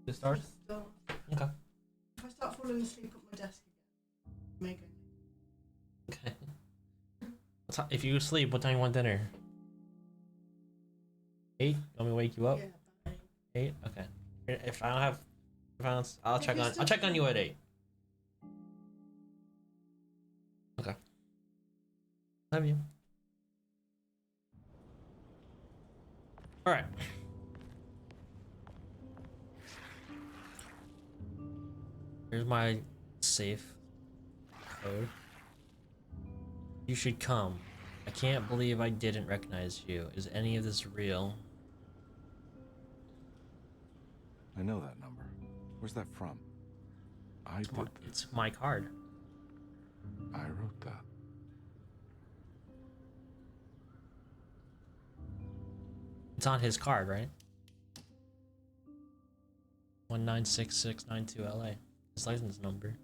The stars? Start. Okay. If I start falling asleep at my desk again, make it. Okay. If you sleep, what time you want dinner? 8? Want me to wake you up? Yeah, bye. 8? Okay. If I don't have, I'll If check you're on. still I'll check on you at 8. Okay. Love you. All right. Here's my safe code. You should come. I can't believe I didn't recognize you. Is any of this real? I know that number. Where's that from? I did this. It's my card. I wrote that. It's on his card, right? 196692 LA. His license number.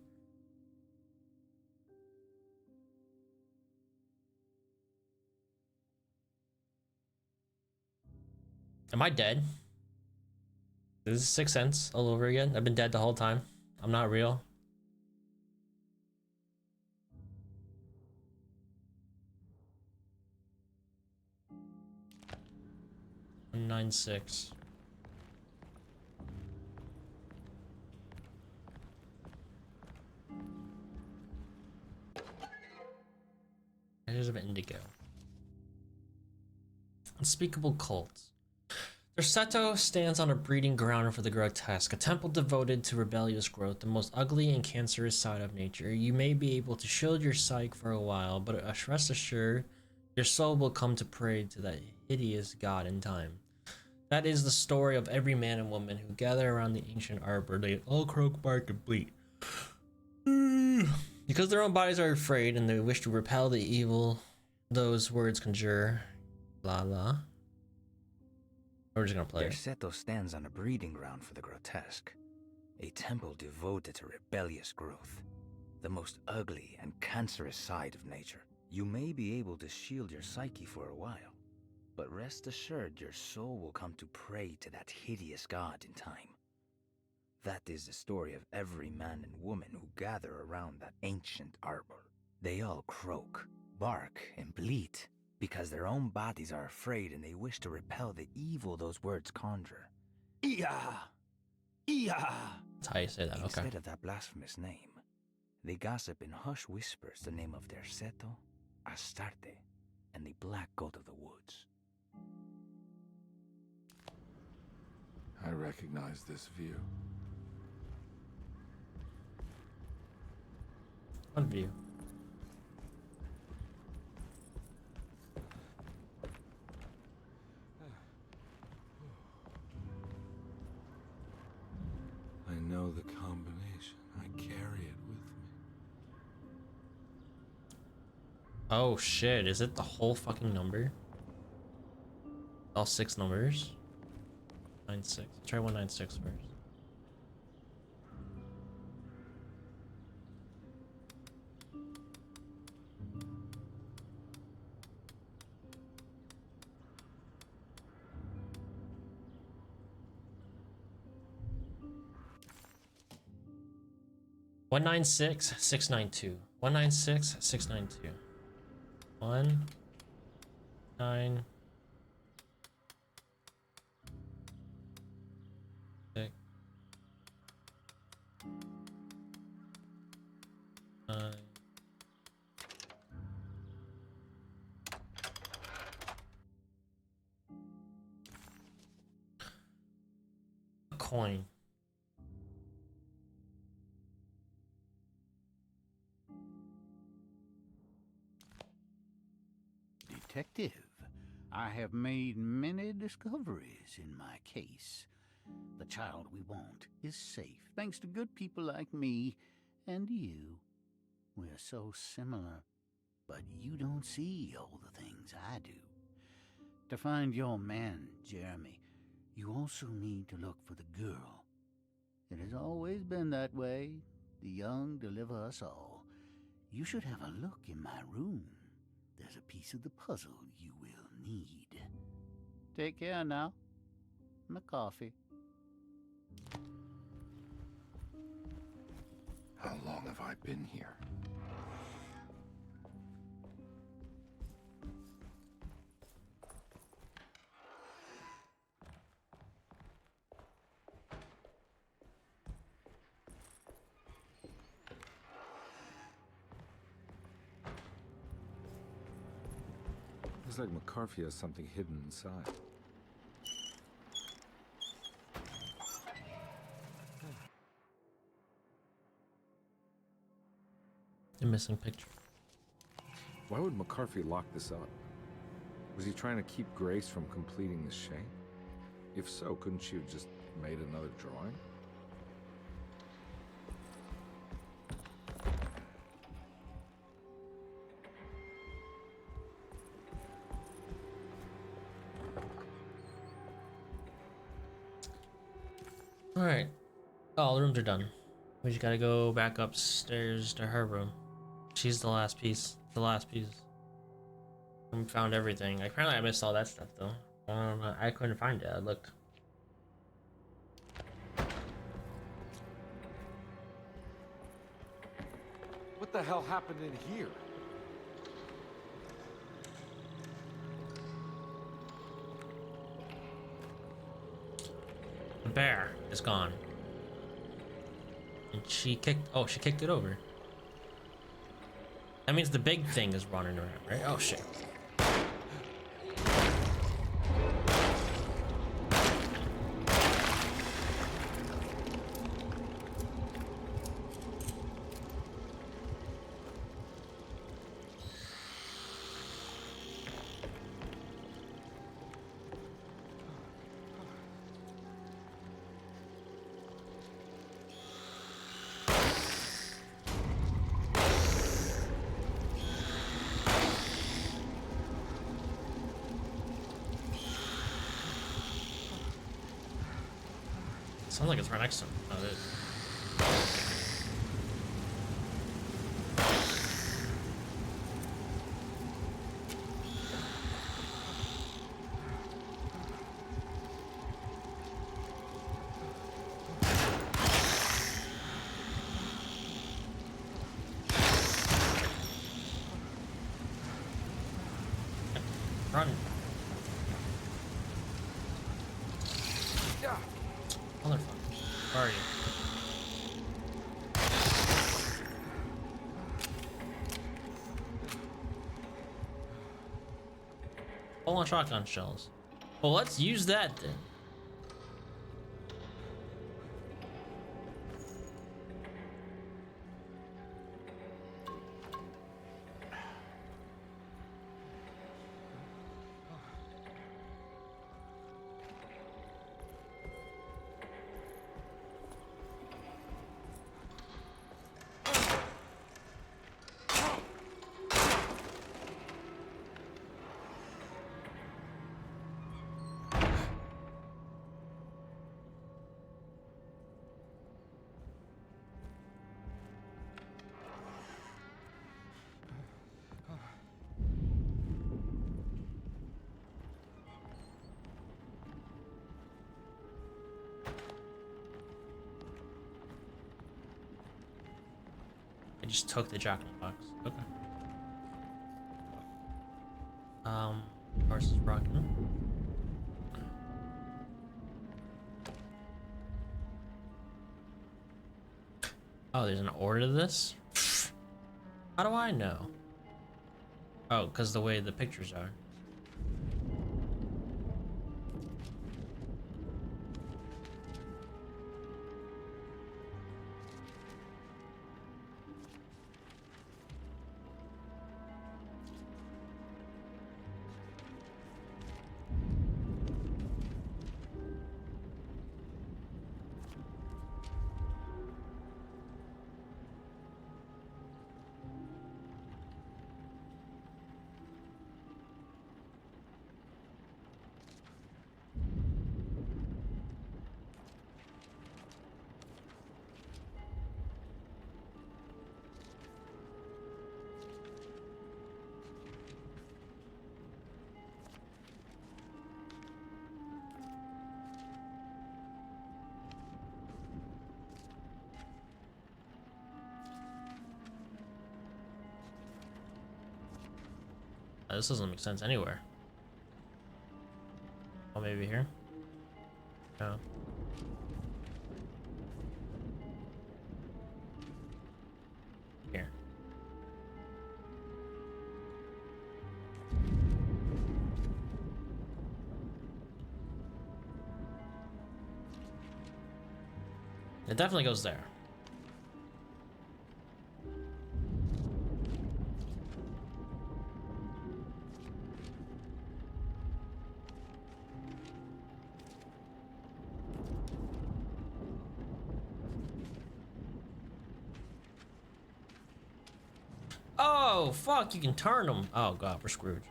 Am I dead? This is Sixth Sense all over again. I've been dead the whole time. I'm not real. One nine six. Here's of indigo. Unspeakable cults. Derceto stands on a breeding ground for the grotesque, a temple devoted to rebellious growth, the most ugly and cancerous side of nature. You may be able to shield your psyche for a while, but rest assured, your soul will come to pray to that hideous god in time. That is the story of every man and woman who gather around the ancient arbor. They all croak, bark, and bleat. Because their own bodies are afraid and they wish to repel the evil those words conjure. La la. We're just gonna play it. Derceto stands on a breeding ground for the grotesque, a temple devoted to rebellious growth, the most ugly and cancerous side of nature. You may be able to shield your psyche for a while, but rest assured your soul will come to pray to that hideous god in time. That is the story of every man and woman who gather around that ancient arbor. They all croak, bark, and bleat, because their own bodies are afraid and they wish to repel the evil those words conjure. Iya! Iya! That's how you say that, okay. Instead of that blasphemous name, they gossip in hushed whispers the name of Derceto, Astarte, and the Black Goat of the Woods. I recognize this view. One view. I know the combination. I carry it with me. Oh shit, is it the whole fucking number? All 6 numbers? 96. Try 196 first. One nine six six nine two. 196692. 1 9 6 9. A coin. Detective, I have made many discoveries in my case. The child we want is safe, thanks to good people like me and you. We're so similar, but you don't see all the things I do. To find your man, Jeremy, you also need to look for the girl. It has always been that way. The young deliver us all. You should have a look in my room. There's a piece of the puzzle you will need. Take care now. My coffee. have I been here? Looks like McCarthy has something hidden inside. The missing picture. Why would McCarthy lock this up? Was he trying to keep Grace from completing the shape? If so, couldn't she have just made another drawing? Alright. Oh, all the rooms are done. We just gotta go back upstairs to her room. She's the last piece. The last piece. We found everything. Apparently I missed all that stuff though. I couldn't find it. I looked. What the hell happened in here? The bear is gone. And she kicked it over. That means the big thing is running around, right? Oh shit. Sounds like it's right next to him. Oh, it is. Run. Motherfucker. Where are you? Full on shotgun shells. Well, let's use that then. I just took the chocolate box. Okay. Horse is rocking. Oh, there's an order to this? How do I know? Oh, because the way the pictures are. this doesn't make sense anywhere. Oh, maybe here? No. Here. It definitely goes there. Oh, fuck, you can turn them. Oh, God, we're screwed.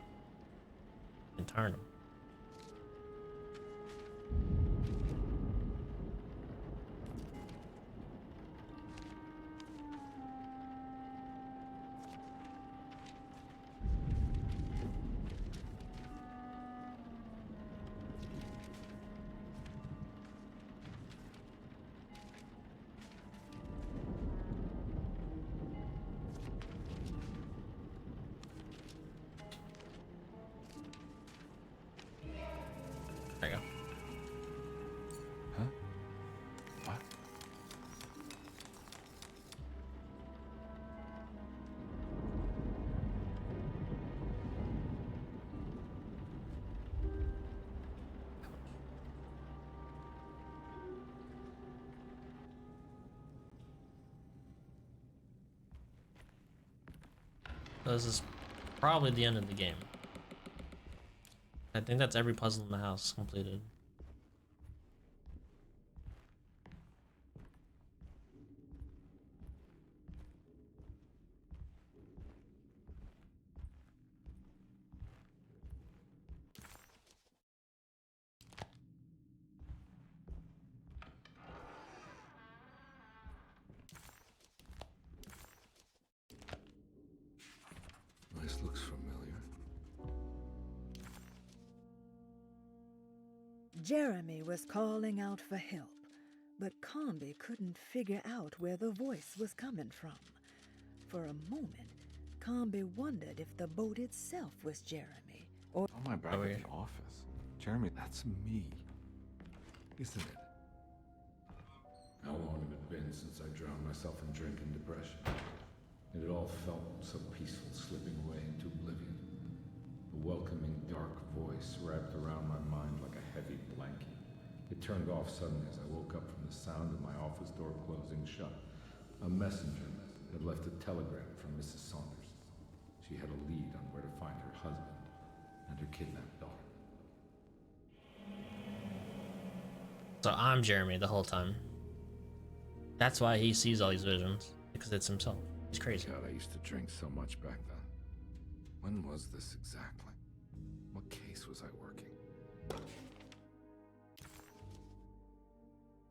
You can turn them. There you go. Huh? What? So this is probably the end of the game. I think that's every puzzle in the house completed. This looks familiar. Jeremy was calling out for help, but Combi couldn't figure out where the voice was coming from. For a moment, Combi wondered if the boat itself was Jeremy, or Oh, my back at the office. Jeremy, that's me. Isn't it? How long had it been since I drowned myself in drink and depression? And it all felt so peaceful, slipping away into oblivion. A welcoming, dark voice wrapped around my mind like a heavy blanket. It turned off suddenly as I woke up from the sound of my office door closing shut. A messenger had left a telegram from Mrs. Saunders. She had a lead on where to find her husband and her kidnapped daughter. So I'm Jeremy the whole time. That's why he sees all these visions, because it's himself. He's crazy. God, I used to drink so much back then. When was this exactly? What case was I working?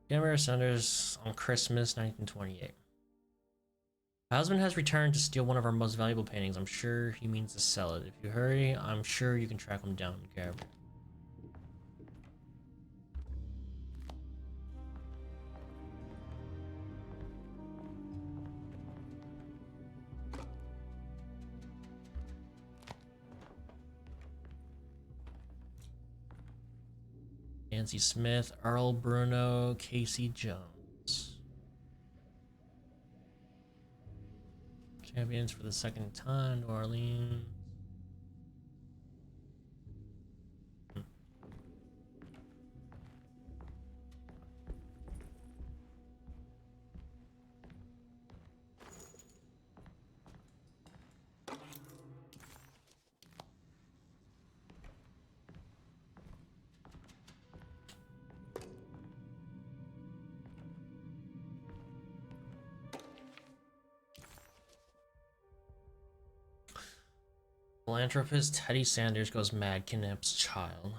Camera Saunders on Christmas 1928. My husband has returned to steal one of our most valuable paintings. I'm sure he means to sell it. If you hurry, I'm sure you can track him down and grab it. Nancy Smith, Earl Bruno, Casey Jones. Champions for the second time, New Orleans. Philanthropist Teddy Sanders goes mad, kidnaps child.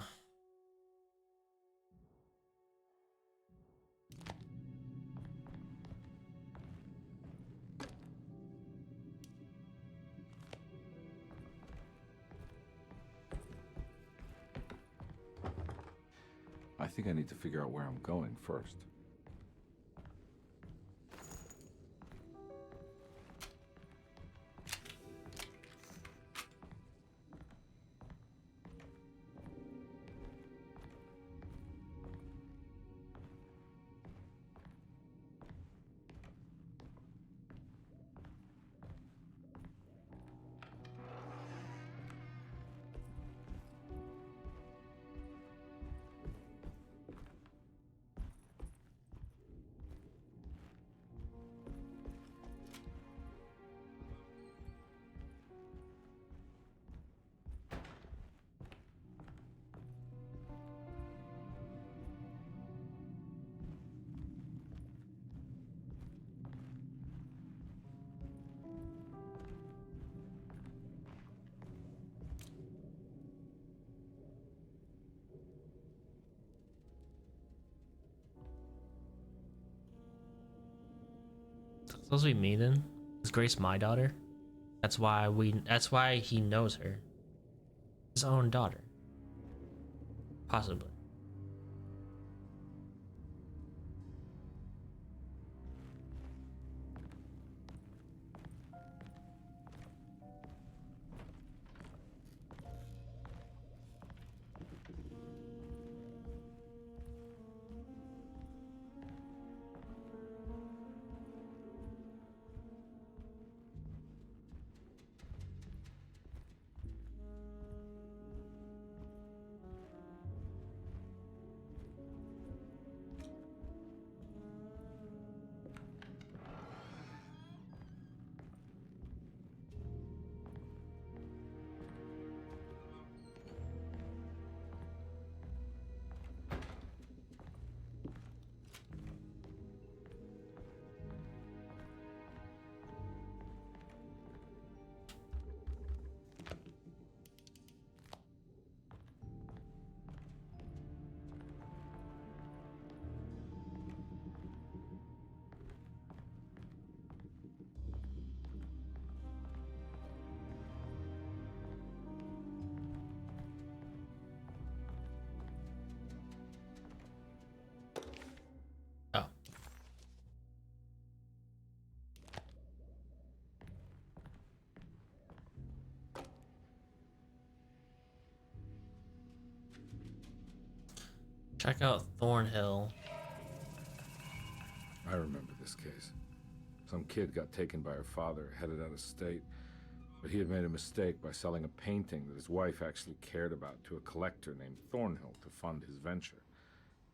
I think I need to figure out where I'm going first. supposed to be Maiden. Is Grace my daughter? That's why he knows her. His own daughter. Possibly. Oh. Check out Thornhill. I remember this case. Some kid got taken by her father, headed out of state, but he had made a mistake by selling a painting that his wife actually cared about to a collector named Thornhill to fund his venture.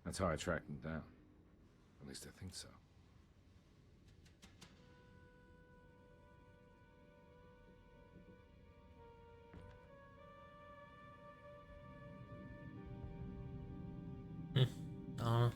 That's how I tracked him down. At least I think so. Uh,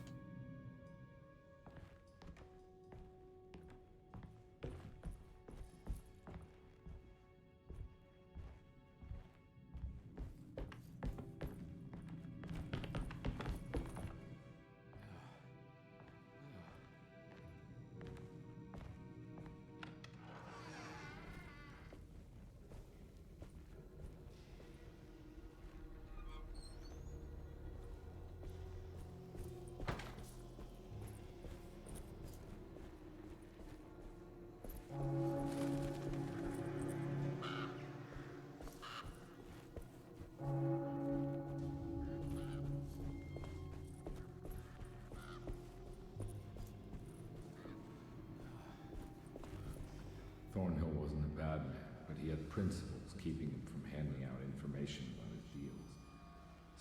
Thornhill wasn't a bad man, but he had principles keeping him from handing out information about his deals.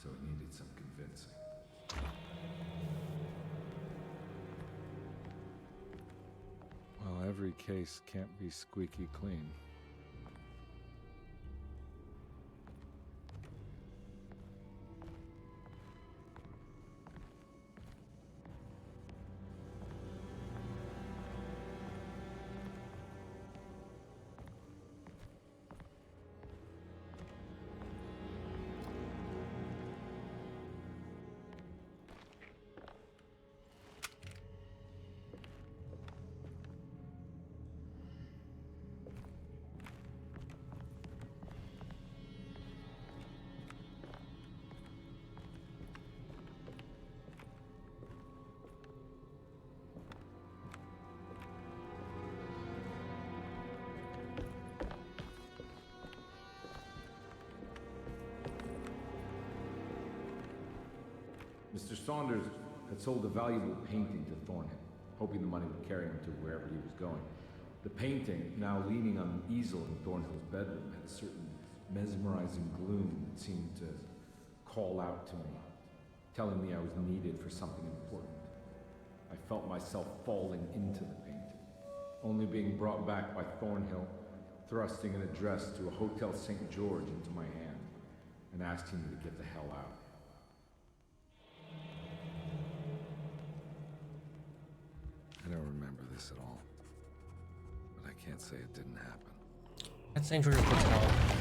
So it needed some convincing. Well, every case can't be squeaky clean. Mr. Saunders had sold a valuable painting to Thornhill, hoping the money would carry him to wherever he was going. The painting, now leaning on an easel in Thornhill's bedroom, had a certain mesmerizing gloom that seemed to call out to me, telling me I was needed for something important. I felt myself falling into the painting, only being brought back by Thornhill, thrusting an address to a Hotel St. George into my hand and asking me to get the hell out. I don't remember this at all, but I can't say it didn't happen. that's St. George's Hotel.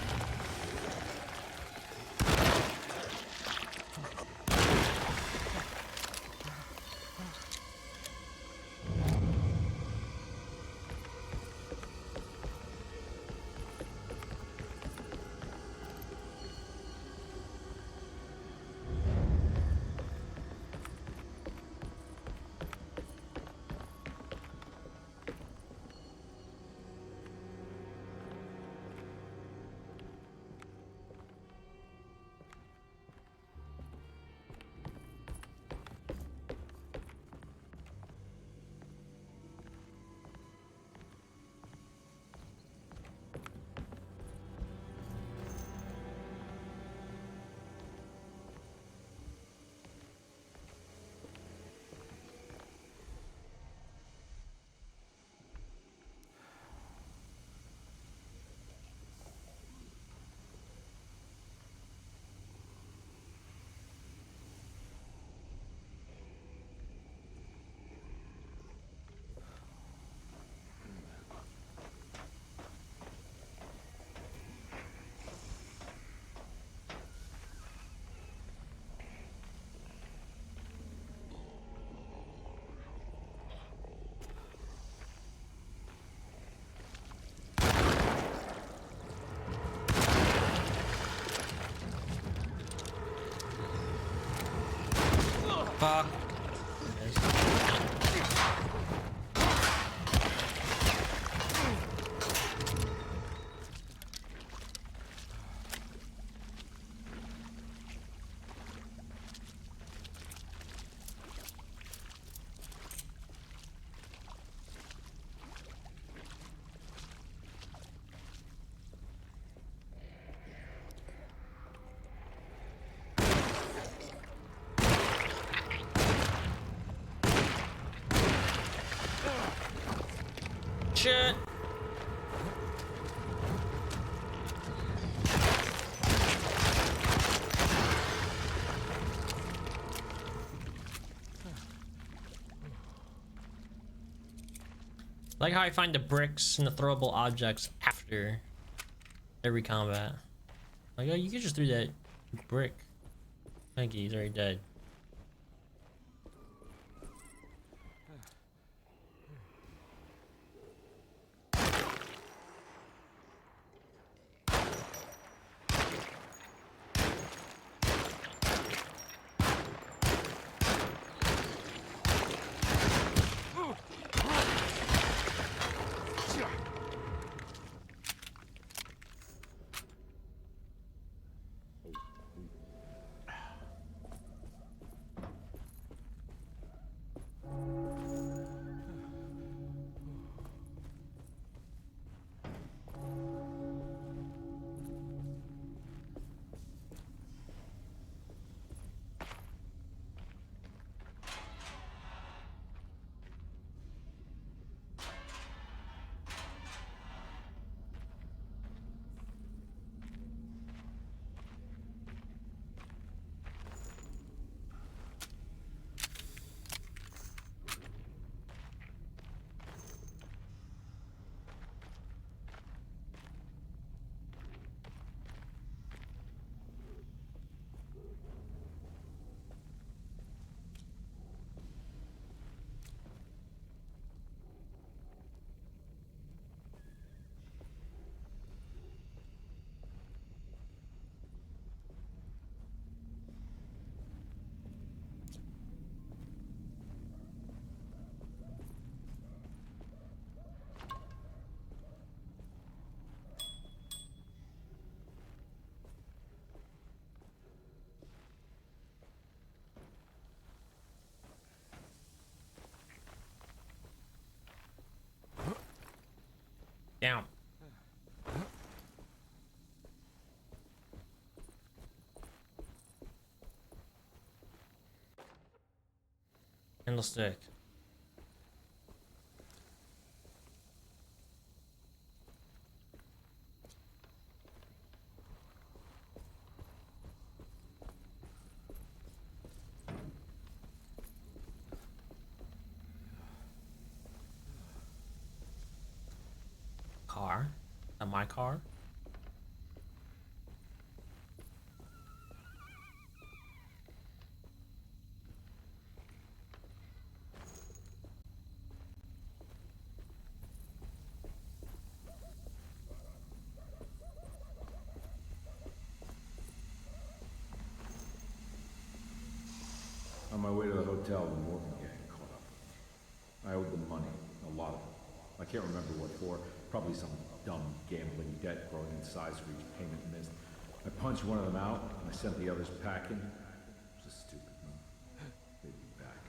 Shit. Like how I find the bricks and the throwable objects after every combat. Like, oh, you could just throw that brick. Thank you, he's already dead. Down. Candlestick. Car. Is that my car? On my way to the hotel, the Morgan gang caught up with me. I owed them money, a lot of it. I can't remember what for. Probably some dumb gambling debt growing in size for each payment missed. I punched one of them out, and I sent the others packing. It was a stupid move. They'd be back.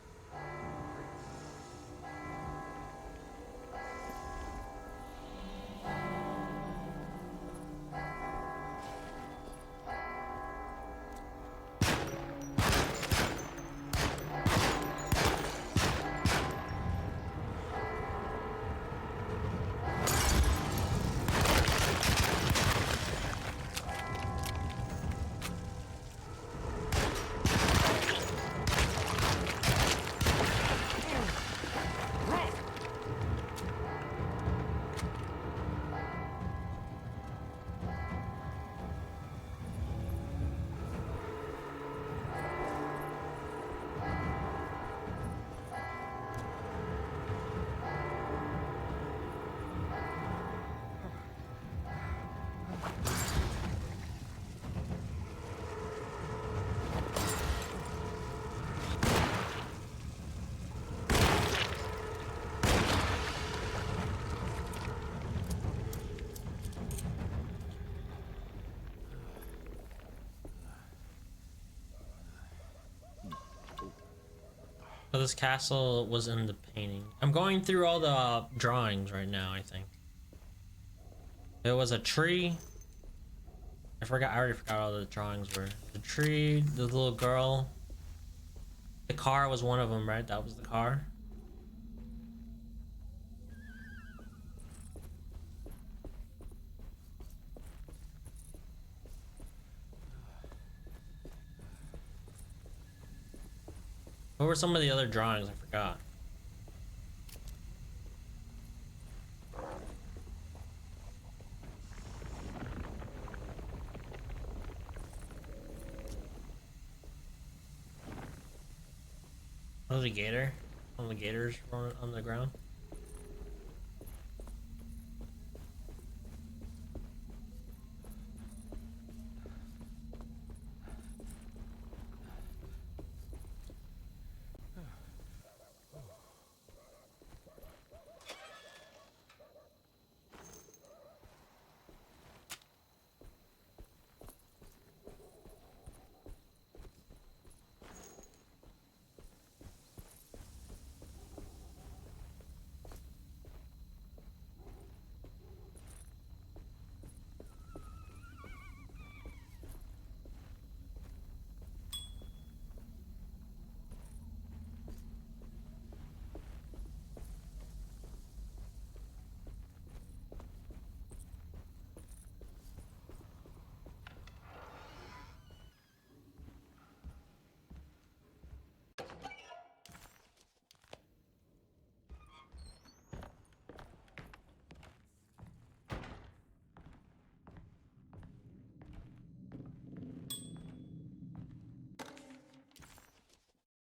So this castle was in the painting. I'm going through all the drawings right now, I think. There was a tree. I already forgot all the drawings were. The tree, the little girl. The car was one of them, right? That was the car. were some of the other drawings? I forgot. Oh, the gator? On the gators on the ground?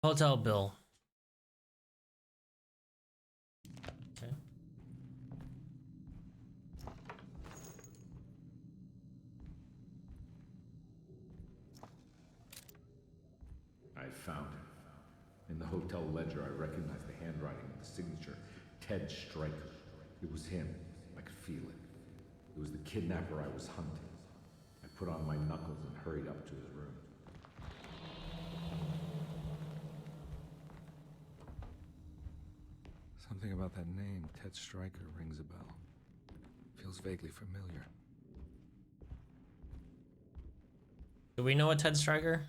Hotel bill. Okay. I found him. In the hotel ledger, I recognized the handwriting of the signature. Ted Stryker. It was him. I could feel it. It was the kidnapper I was hunting. I put on my knuckles and hurried up to his room. Something about that name, Ted Stryker, rings a bell. Feels vaguely familiar. Do we know a Ted Stryker?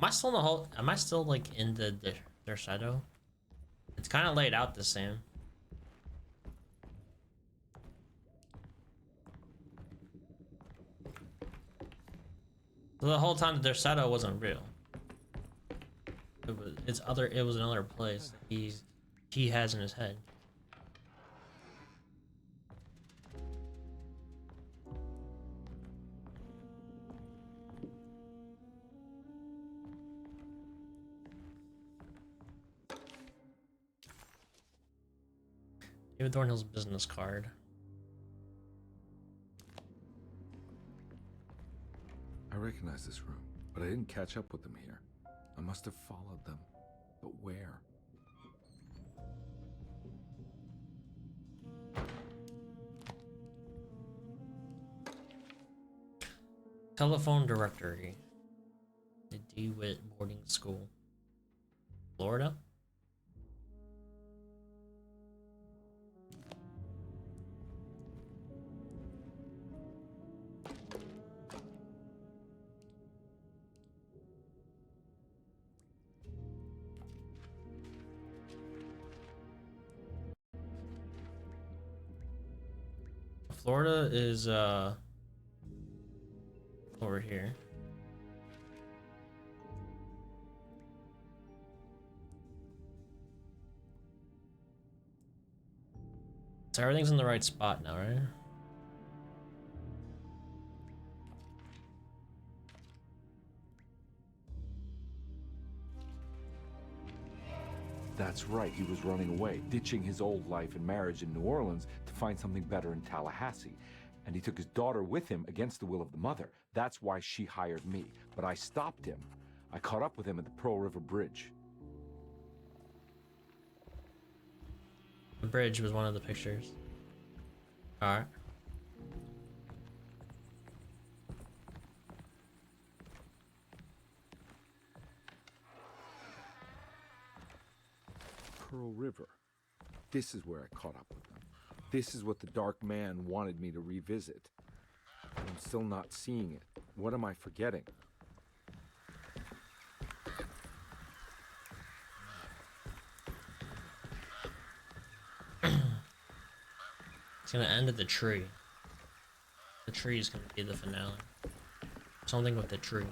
Am I still in the whole? Am I still like in their shadow? It's kind of laid out the same. So the whole time their shadow wasn't real. It was another place that he has in his head. David Thornhill's business card. I recognize this room, but I didn't catch up with them here. I must have followed them. But where? Telephone directory. The DeWitt boarding school. Florida? Florida is over here. So everything's in the right spot now, right? That's right, he was running away, ditching his old life and marriage in New Orleans to find something better in Tallahassee. And he took his daughter with him against the will of the mother. That's why she hired me. But I stopped him. I caught up with him at the Pearl River Bridge. The bridge was one of the pictures. Alright. Pearl River. This is where I caught up with them. This is what the Dark Man wanted me to revisit. I'm still not seeing it. What am I forgetting? It's gonna end at the tree. The tree is gonna be the finale. Something with the tree.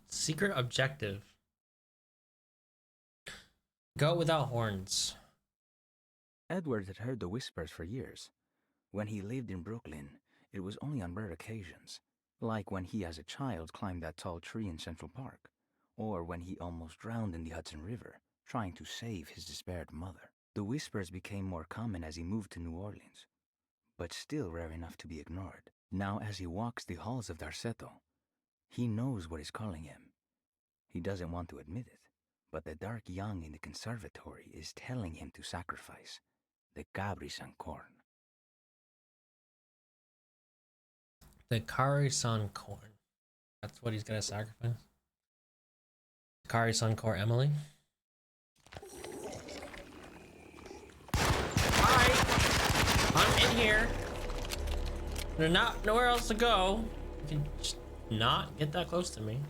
Secret objective. Goat without horns. Edward had heard the whispers for years. When he lived in Brooklyn, it was only on rare occasions, like when he as a child climbed that tall tree in Central Park, or when he almost drowned in the Hudson River, trying to save his despaired mother. The whispers became more common as he moved to New Orleans, but still rare enough to be ignored. Now as he walks the halls of Darceto, he knows what is calling him. He doesn't want to admit it, but the dark young in the conservatory is telling him to sacrifice the Cabri-san corn. The Kari-san corn. That's what he's gonna sacrifice. Kari-san corn Emily. Hi! I'm in here. There's nowhere else to go. You can just not get that close to me.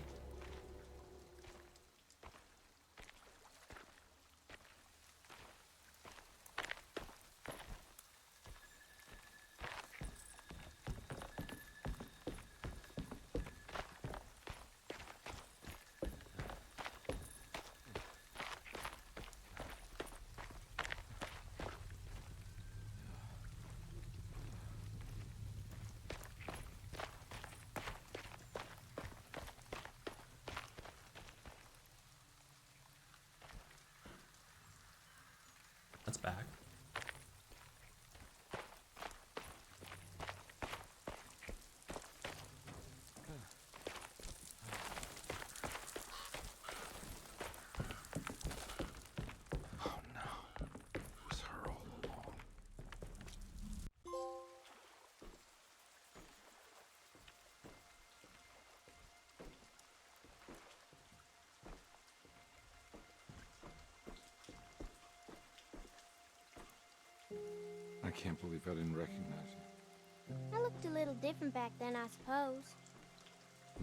That's back. Oh no. It was her all along. I can't believe I didn't recognize you. I looked a little different back then, I suppose.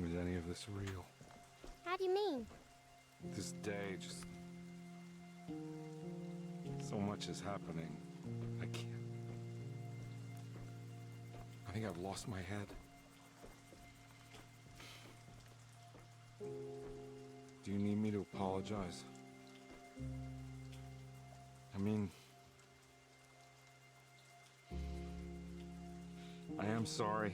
Was any of this real? How do you mean? This day, just... so much is happening. I can't... I think I've lost my head. Do you need me to apologize? I mean... I am sorry.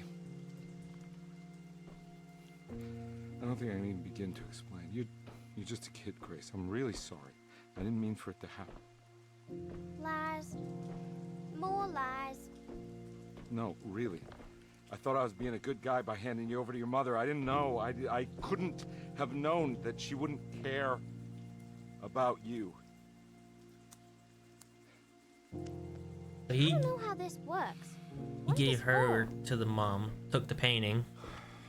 I don't think I need to begin to explain. You're just a kid, Grace. I'm really sorry. I didn't mean for it to happen. Lies. More lies. No, really. I thought I was being a good guy by handing you over to your mother. I didn't know. I couldn't have known that she wouldn't care about you. I He don't know how this works. He What gave is her for? to the mom, took the painting,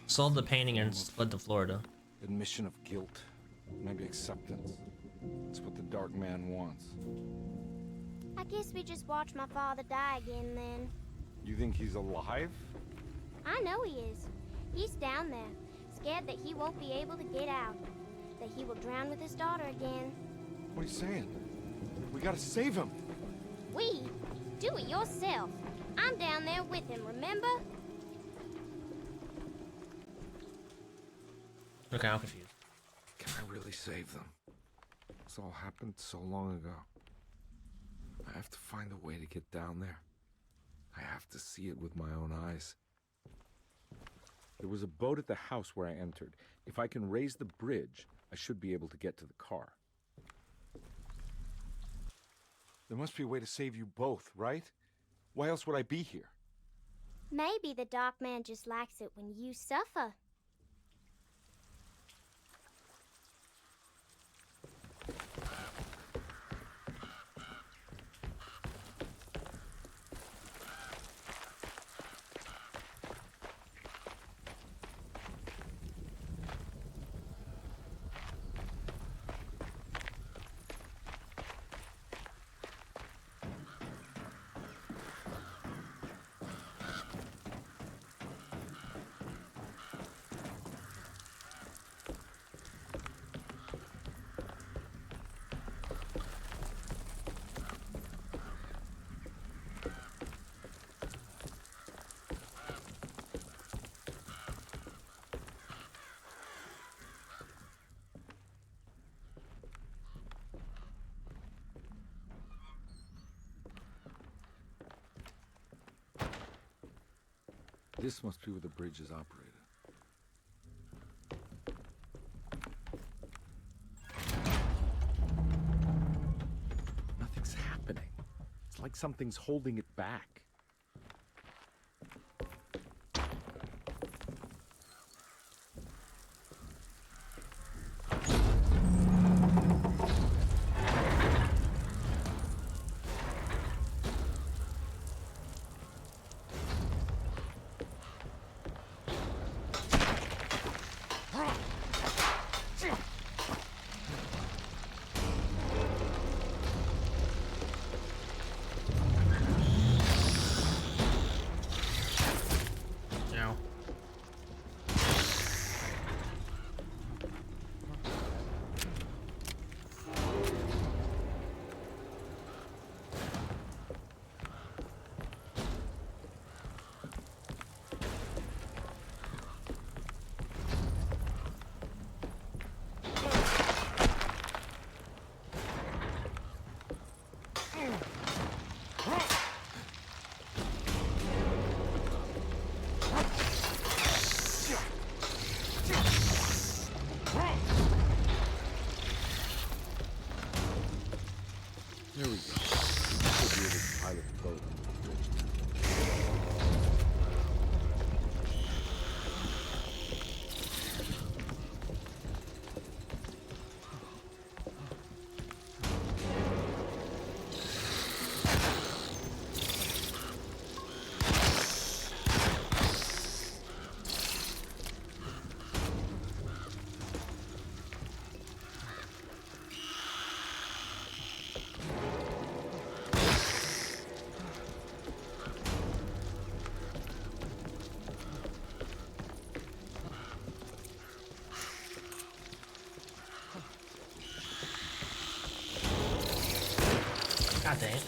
sold the painting, and fled to Florida. Admission of guilt. Maybe acceptance. It's what the Dark Man wants. I guess we just watch my father die again then. You think he's alive? I know he is. He's down there, scared that he won't be able to get out. That he will drown with his daughter again. What are you saying? We gotta save him. We? Do it yourself. I'm down there with him, remember? Okay, I'm confused. Can I really save them? This all happened so long ago. I have to find a way to get down there. I have to see it with my own eyes. There was a boat at the house where I entered. If I can raise the bridge, I should be able to get to the car. There must be a way to save you both, right? Why else would I be here? Maybe the Dark Man just likes it when you suffer. This must be where the bridge is operated. Nothing's happening. It's like something's holding it back. Now. There we go. Should be able to pilot the boat on the bridge. God dang it.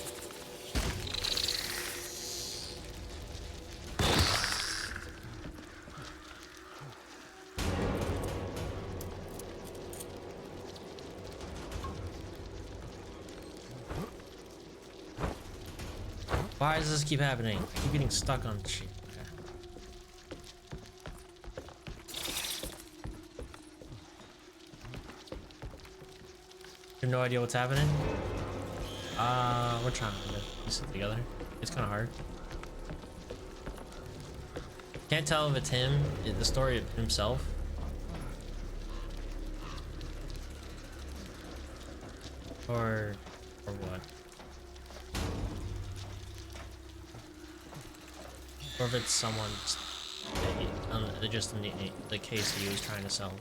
Why does this keep happening? I keep getting stuck on shit. Okay. You have no idea what's happening? We're trying to piece it together. It's kind of hard. Can't tell if it's him, the story of himself. Or what? Or if it's someone just in the case he was trying to sell.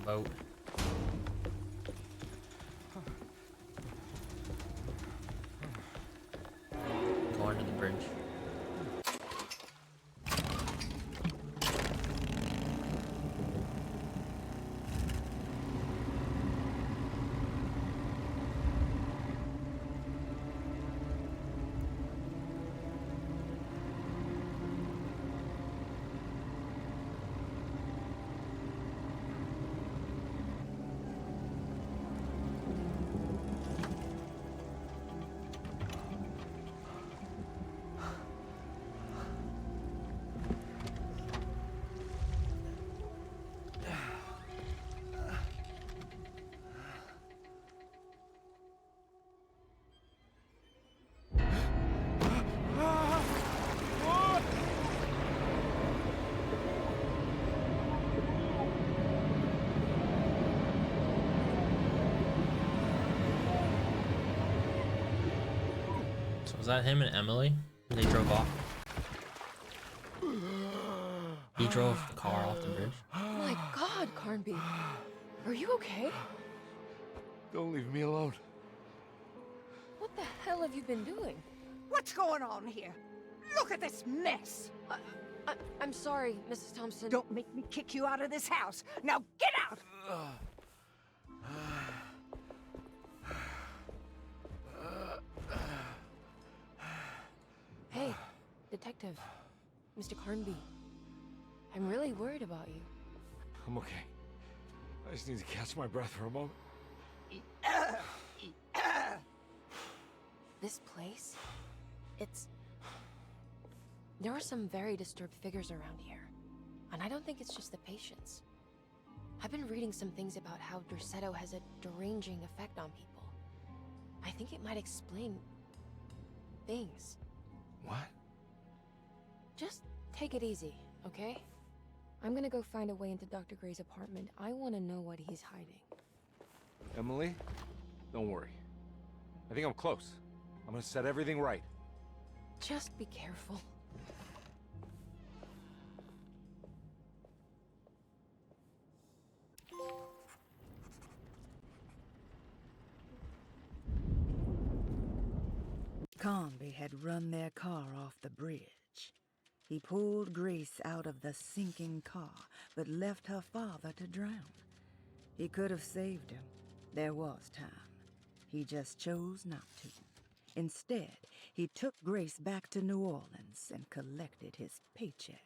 boat. Go under the bridge. So was that him and Emily? They drove off. He drove the car off the bridge. My God, Carnby. Are you okay? Don't leave me alone. What the hell have you been doing? What's going on here? Look at this mess! I'm sorry, Mrs. Thompson. Don't make me kick you out of this house. Now get out! Hey, Detective. Mr. Carnby. I'm really worried about you. I'm okay. I just need to catch my breath for a moment. This place? There are some very disturbed figures around here. And I don't think it's just the patients. I've been reading some things about how Derceto has a deranging effect on people. I think it might explain things. What? Just take it easy, okay? I'm gonna go find a way into Dr. Gray's apartment. I want to know what he's hiding. Emily, don't worry. I think I'm close. I'm gonna set everything right. Just be careful. Carnby had run their car off the bridge. He pulled Grace out of the sinking car, but left her father to drown. He could have saved him. There was time. He just chose not to. Instead, he took Grace back to New Orleans and collected his paycheck.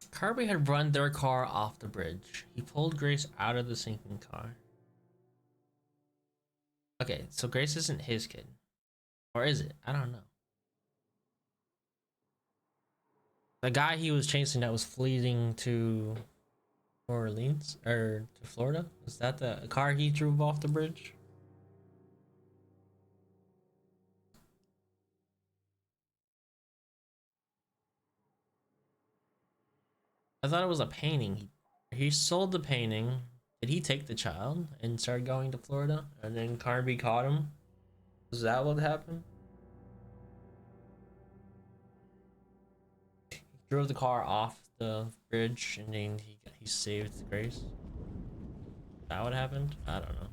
Carnby had run their car off the bridge. He pulled Grace out of the sinking car. Okay, so Grace isn't his kid. Or is it? I don't know. The guy he was chasing that was fleeing to New Orleans or to Florida? Was that the car he drove off the bridge? I thought it was a painting. He sold the painting. Did he take the child and start going to Florida? And then Carnby caught him? Is that what happened? He drove the car off the bridge and then he saved Grace? Is that what happened? I don't know.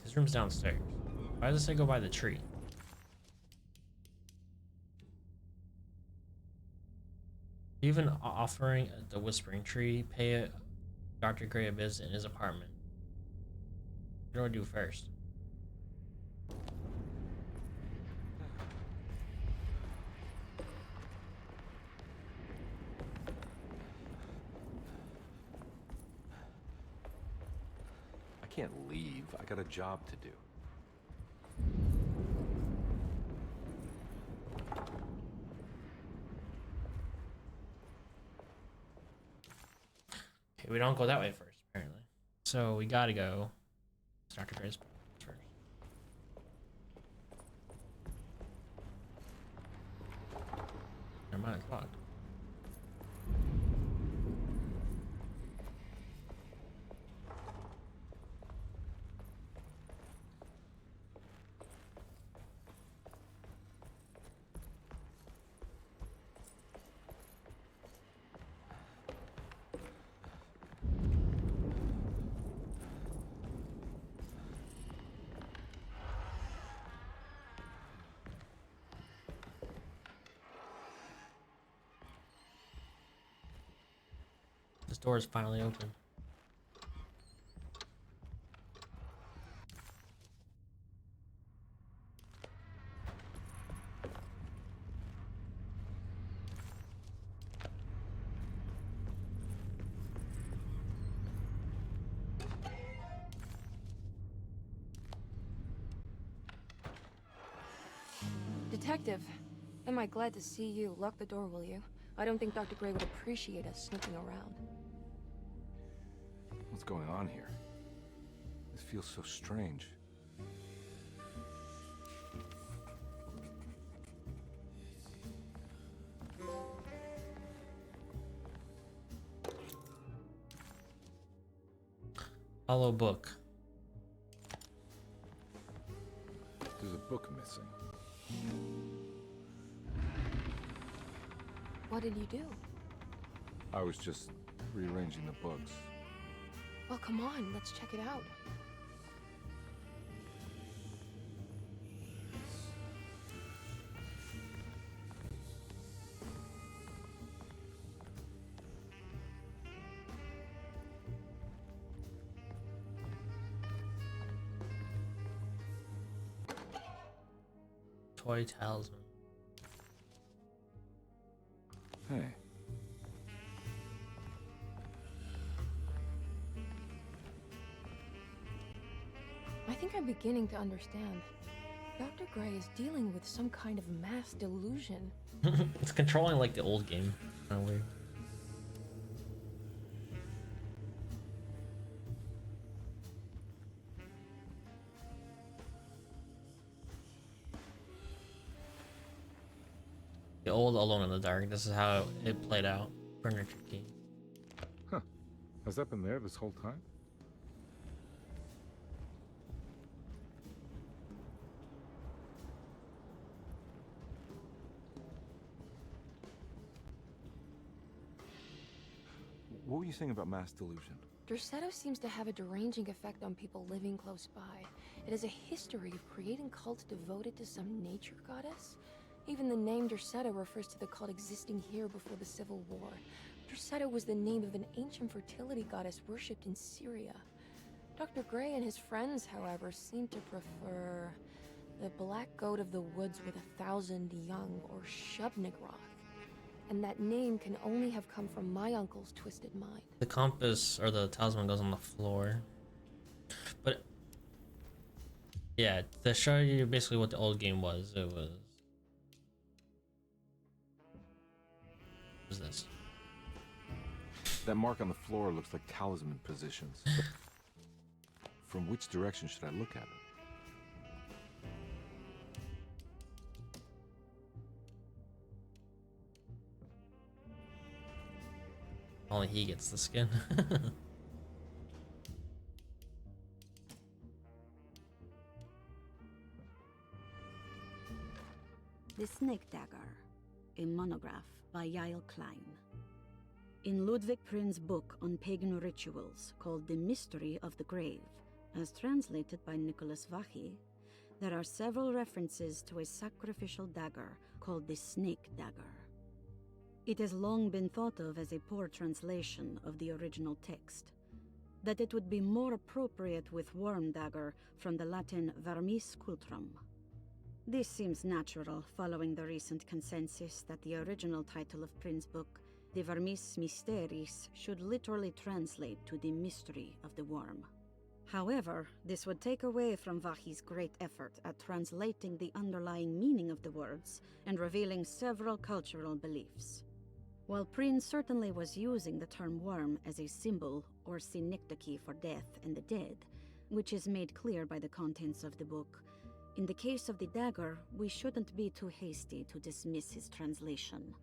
His room's downstairs. Why does it say go by the tree? Even offering the Whispering Tree, pay Dr. Gray a visit in his apartment. What do I do first? I can't leave. I got a job to do. Okay, we don't go that way first, apparently. So we gotta go to Dr. Gray's first. Never mind, it's locked. This door is finally open. Detective, am I glad to see you. Lock the door, will you? I don't think Dr. Gray would appreciate us snooping around. What's going on here? This feels so strange. Hollow book. There's a book missing. What did you do? I was just rearranging the books. Well, come on, let's check it out. Toy talisman. Hey. I think I'm beginning to understand. Dr. Gray is dealing with some kind of mass delusion. It's controlling like the old game. Kind of weird. The old Alone in the Dark. This is how it played out. Furniture Key. Huh. Has that been there this whole time? What were you saying about mass delusion? Derceto seems to have a deranging effect on people living close by. It has a history of creating cults devoted to some nature goddess. Even the name Derceto refers to the cult existing here before the Civil War. Derceto was the name of an ancient fertility goddess worshipped in Syria. Dr. Gray and his friends, however, seem to prefer the Black Goat of the Woods with 1,000 Young, or Shub-Nigroth. And that name can only have come from my uncle's twisted mind. The compass or the talisman goes on the floor. But yeah, to show you basically what the old game was, it was. What is this? That mark on the floor looks like talisman positions. From which direction should I look at it? Only he gets the skin. The Snake Dagger, a monograph by Yael Klein. In Ludwig Prin's book on pagan rituals called The Mystery of the Grave, as translated by Nicholas Vachy, there are several references to a sacrificial dagger called the Snake Dagger. It has long been thought of as a poor translation of the original text, that it would be more appropriate with worm dagger from the Latin vermis cultrum. This seems natural following the recent consensus that the original title of Prin's book, De Vermis Mysteris, should literally translate to the mystery of the worm. However, this would take away from Vachy's great effort at translating the underlying meaning of the words and revealing several cultural beliefs. While Prin certainly was using the term worm as a symbol or synecdoche for death and the dead, which is made clear by the contents of the book, in the case of the dagger, we shouldn't be too hasty to dismiss his translation.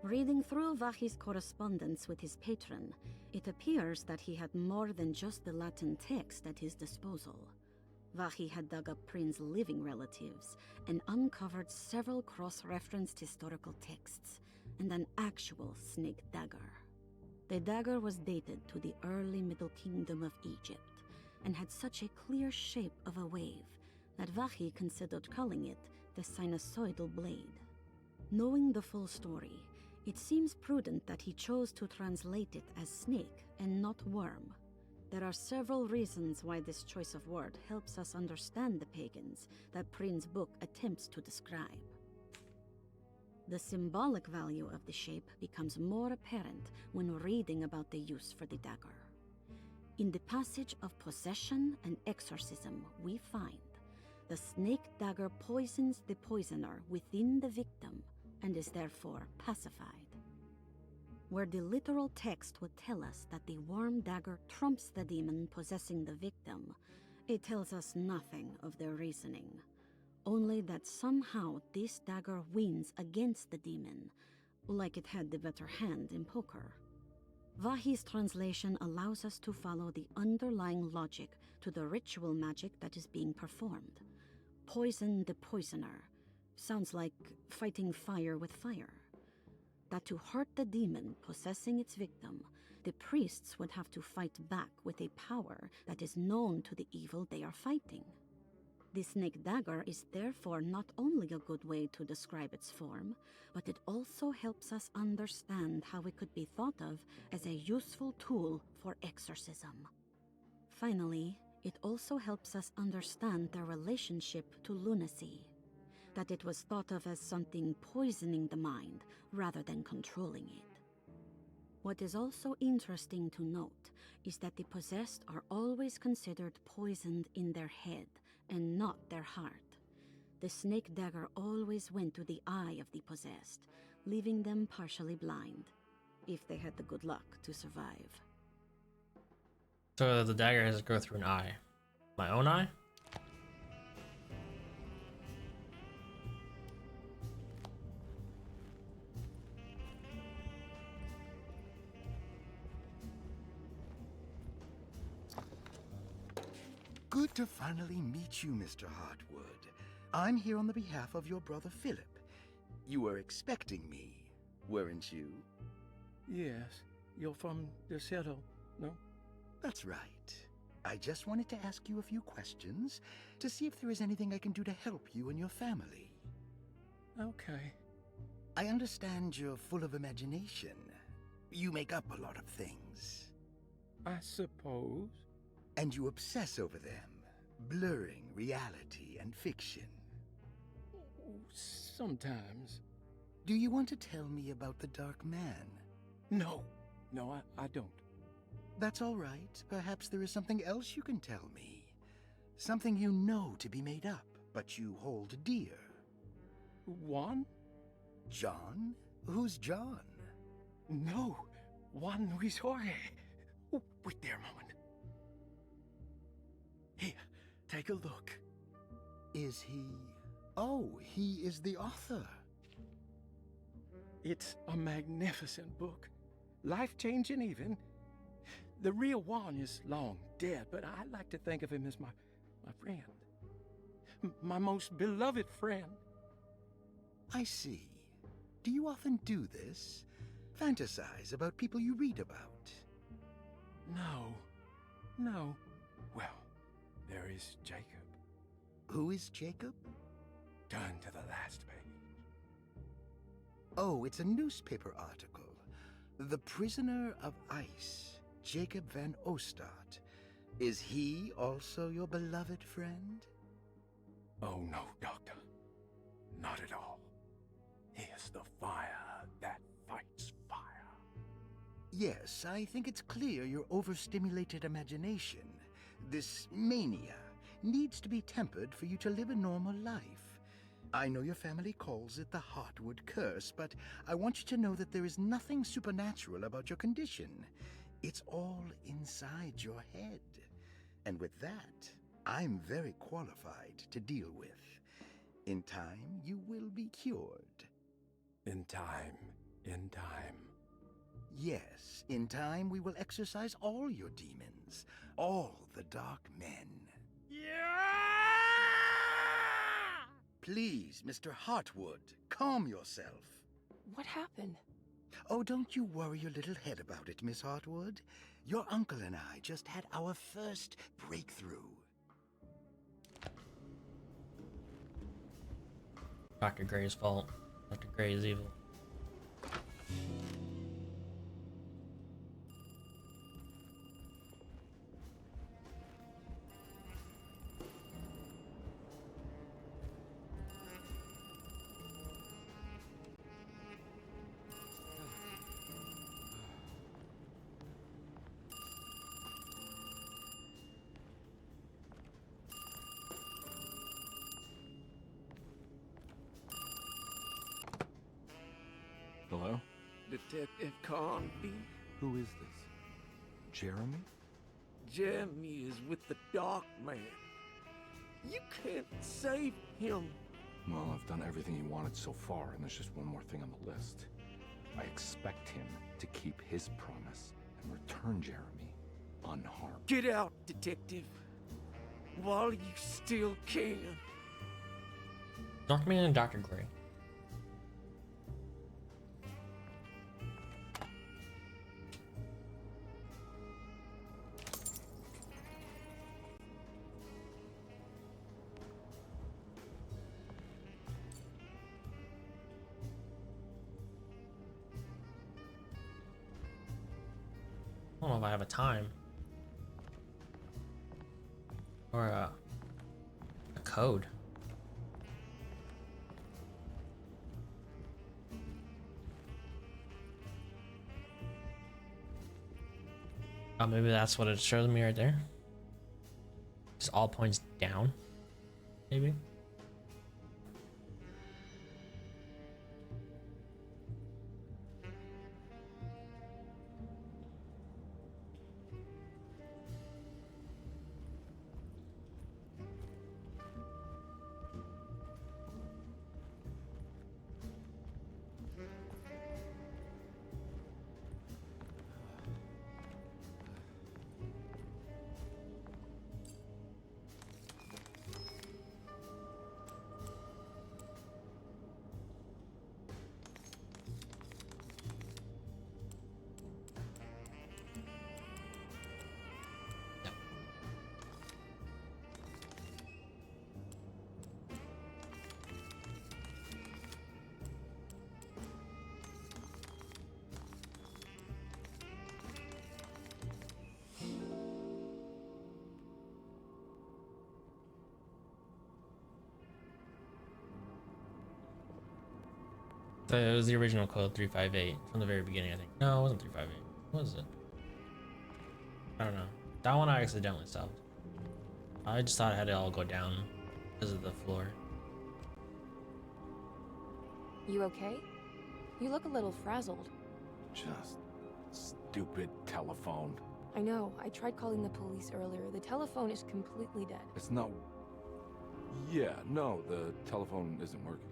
Reading through Vachy's correspondence with his patron, it appears that he had more than just the Latin text at his disposal. Vachy had dug up Prin's living relatives and uncovered several cross-referenced historical texts and an actual snake dagger. The dagger was dated to the early Middle Kingdom of Egypt and had such a clear shape of a wave that Vachy considered calling it the sinusoidal blade. Knowing the full story, It seems prudent that he chose to translate it as snake and not worm. There are several reasons why this choice of word helps us understand the pagans that Prin's book attempts to describe. The symbolic value of the shape becomes more apparent when reading about the use for the dagger. In the passage of possession and exorcism, we find the snake dagger poisons the poisoner within the victim and is therefore pacified. Where the literal text would tell us that the worm dagger trumps the demon possessing the victim, it tells us nothing of their reasoning, only that somehow this dagger wins against the demon, like it had the better hand in poker. Vahi's translation allows us to follow the underlying logic to the ritual magic that is being performed. Poison the poisoner sounds like fighting fire with fire. That to hurt the demon possessing its victim, the priests would have to fight back with a power that is known to the evil they are fighting. The snake dagger is therefore not only a good way to describe its form, but it also helps us understand how it could be thought of as a useful tool for exorcism. Finally, it also helps us understand their relationship to lunacy, that it was thought of as something poisoning the mind rather than controlling it. What is also interesting to note is that the possessed are always considered poisoned in their head and not their heart. The snake dagger always went to the eye of the possessed, leaving them partially blind, if they had the good luck to survive. So the dagger has to go through an eye. My own eye? Good to finally meet you, Mr. Hartwood. I'm here on the behalf of your brother Philip. You were expecting me, weren't you? Yes. You're from DeSoto, no? That's right. I just wanted to ask you a few questions to see if there is anything I can do to help you and your family. Okay. I understand you're full of imagination. You make up a lot of things. I suppose. And you obsess over them, blurring reality and fiction. Sometimes. Do you want to tell me about the Dark Man? No. No, I don't. That's all right. Perhaps there is something else you can tell me. Something you know to be made up, but you hold dear. Juan? John? Who's John? No. Juan Luis Jorge. Oh, wait there a moment. Here, take a look. Is he... Oh, he is the author. It's a magnificent book. Life-changing even. The real Juan is long dead, but I like to think of him as my friend. My most beloved friend. I see. Do you often do this? Fantasize about people you read about? No. Well, there is Jacob. Who is Jacob? Turn to the last page. Oh, it's a newspaper article. The Prisoner of Ice, Jacob van Ostad. Is he also your beloved friend? Oh, no, Doctor. Not at all. He is the fire that fights fire. Yes, I think it's clear your overstimulated imagination, this mania, needs to be tempered for you to live a normal life. I know your family calls it the Hartwood Curse, but I want you to know that there is nothing supernatural about your condition. It's all inside your head. And with that, I'm very qualified to deal with. In time, you will be cured. In time. Yes, in time we will exorcise all your demons, all the dark men. Yeah! Please, Mr. Hartwood, calm yourself. What happened? Oh, don't you worry your little head about it, Miss Hartwood. Your uncle and I just had our first breakthrough. Dr. Gray's fault. Dr. Gray is evil. Hello? Detective Conby. Who is this? Jeremy? Jeremy is with the Dark Man. You can't save him. Well, I've done everything he wanted so far, and there's just one more thing on the list. I expect him to keep his promise and return Jeremy unharmed. Get out, Detective. While you still can. Dark Man and Dr. Gray. I don't know if I have a time or a code. Oh, maybe that's what it showed me right there. Just all points down, maybe. It was the original code 358 from the very beginning, I think. No, it wasn't 358. What was it? I don't know. That one I accidentally stopped. I just thought I had it all go down because of the floor. You okay? You look a little frazzled. Just stupid telephone. I know. I tried calling the police earlier. The telephone is completely dead. It's not... Yeah, no, the telephone isn't working.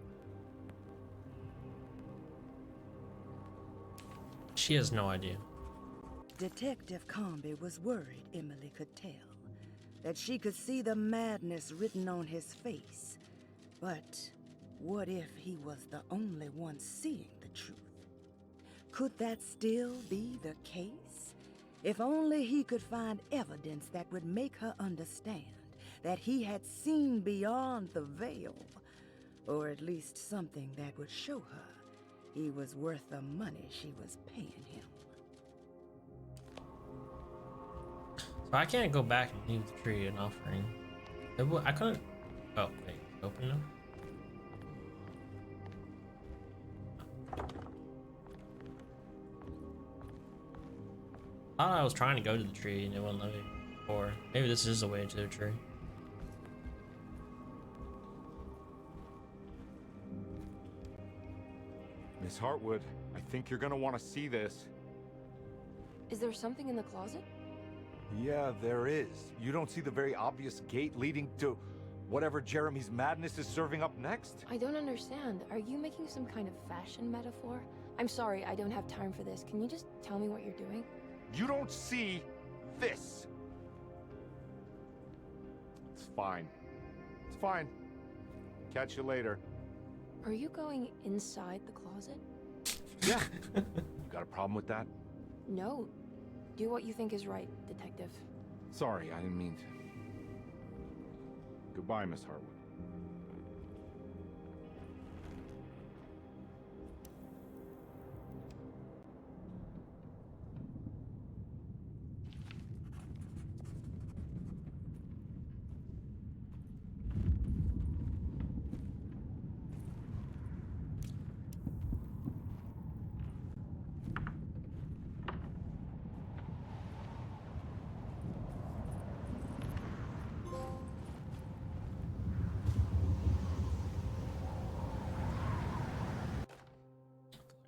She has no idea. Detective Comby was worried Emily could tell, that she could see the madness written on his face. But what if he was the only one seeing the truth? Could that still be the case? If only he could find evidence that would make her understand that he had seen beyond the veil, or at least something that would show her he was worth the money she was paying him. So I can't go back and leave the tree an offering. I couldn't... Oh, wait. Open them? I thought I was trying to go to the tree and it wouldn't let me. Or maybe this is the way to the tree. Miss Hartwood, I think you're gonna want to see this. Is there something in the closet? Yeah, there is. You don't see the very obvious gate leading to whatever Jeremy's madness is serving up next? I don't understand. Are you making some kind of fashion metaphor? I'm sorry, I don't have time for this. Can you just tell me what you're doing? You don't see this. It's fine. It's fine. Catch you later. Are you going inside the closet? Yeah. You got a problem with that? No. Do what you think is right, Detective. Sorry, I didn't mean to. Goodbye, Miss Hartwood.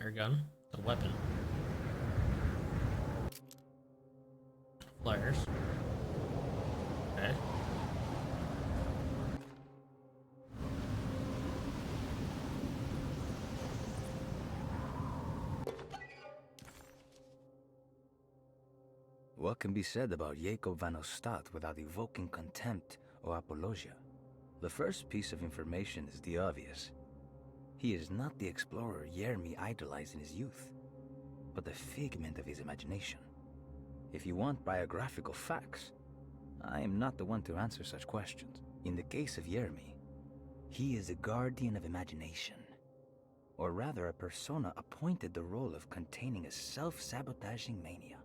Air gun, the weapon. Flares. Okay. What can be said about Jacob van Ostad without evoking contempt or apologia? The first piece of information is the obvious. He is not the explorer Jeremy idolized in his youth, but the figment of his imagination. If you want biographical facts, I am not the one to answer such questions. In the case of Jeremy, he is a guardian of imagination, or rather a persona appointed the role of containing a self-sabotaging mania.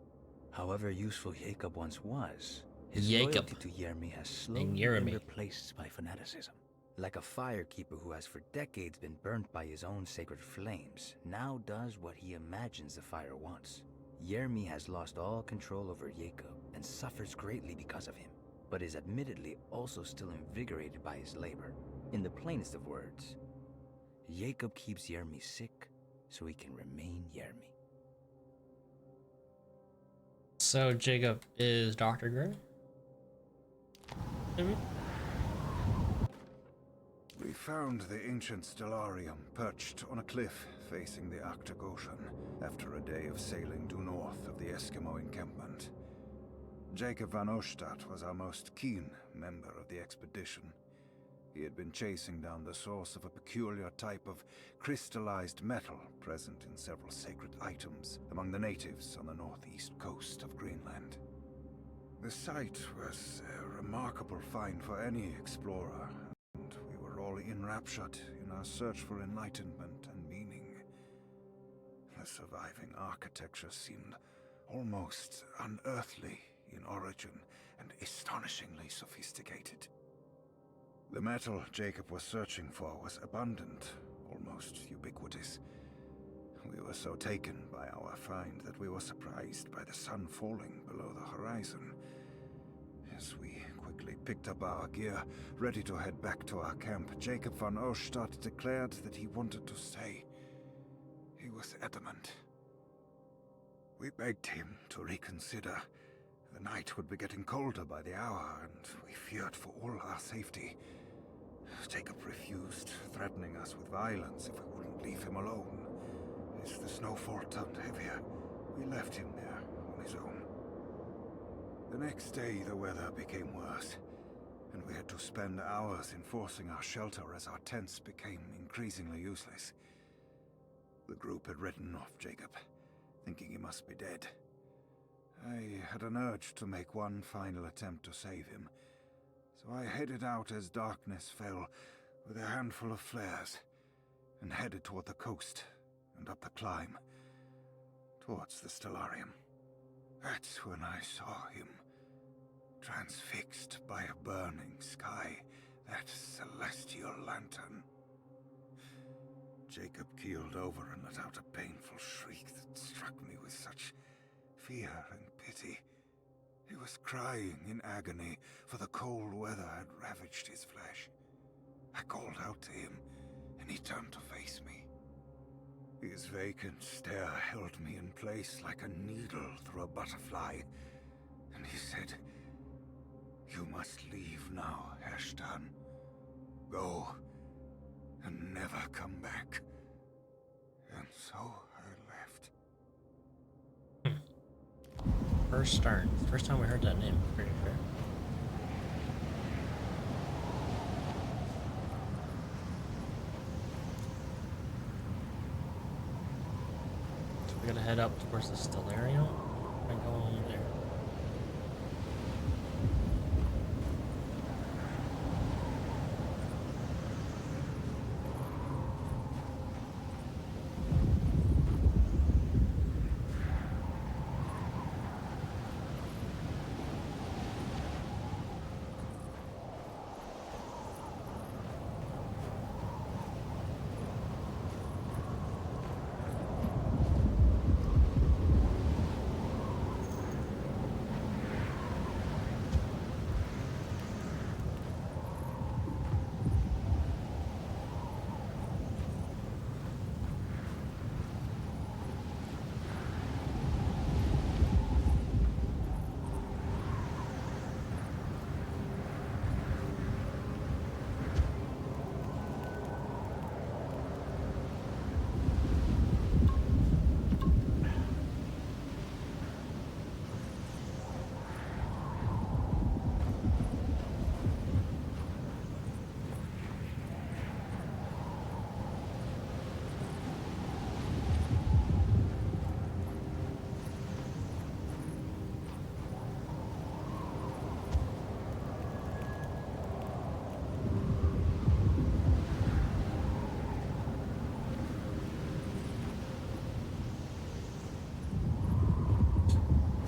However useful Jacob once was, his loyalty to Jeremy has slowly been replaced by fanaticism. Like a firekeeper who has for decades been burnt by his own sacred flames, now does what he imagines the fire wants. Jeremy has lost all control over Jacob and suffers greatly because of him, but is admittedly also still invigorated by his labor. In the plainest of words, Jacob keeps Jeremy sick so he can remain Jeremy. So Jacob is Dr. Gray? Maybe? We found the ancient stellarium perched on a cliff facing the Arctic Ocean after a day of sailing due north of the Eskimo encampment. Jacob van Ostad was our most keen member of the expedition. He had been chasing down the source of a peculiar type of crystallized metal present in several sacred items among the natives on the northeast coast of Greenland. The site was a remarkable find for any explorer, and we were all enraptured in our search for enlightenment and meaning. The surviving architecture seemed almost unearthly in origin and astonishingly sophisticated. The metal Jacob was searching for was abundant, almost ubiquitous. We were so taken by our find that we were surprised by the sun falling below the horizon. As we quickly picked up our gear, ready to head back to our camp, Jacob van Ostad declared that he wanted to stay. He was adamant. We begged him to reconsider. The night would be getting colder by the hour, and we feared for all our safety. Jacob refused, threatening us with violence if we wouldn't leave him alone. As the snowfall turned heavier, we left him there on his own. The next day, the weather became worse, and we had to spend hours enforcing our shelter as our tents became increasingly useless. The group had written off Jacob, thinking he must be dead. I had an urge to make one final attempt to save him, so I headed out as darkness fell with a handful of flares and headed toward the coast and up the climb towards the stellarium. That's when I saw him, transfixed by a burning sky, that celestial lantern. Jacob keeled over and let out a painful shriek that struck me with such fear and pity. He was crying in agony, for the cold weather had ravaged his flesh. I called out to him, and he turned to face me. His vacant stare held me in place like a needle through a butterfly, and he said, "You must leave now, Ashtan. Go, and never come back." And so I left. First time we heard that name, pretty sure. So we're gonna head up towards the stellarium and go on there.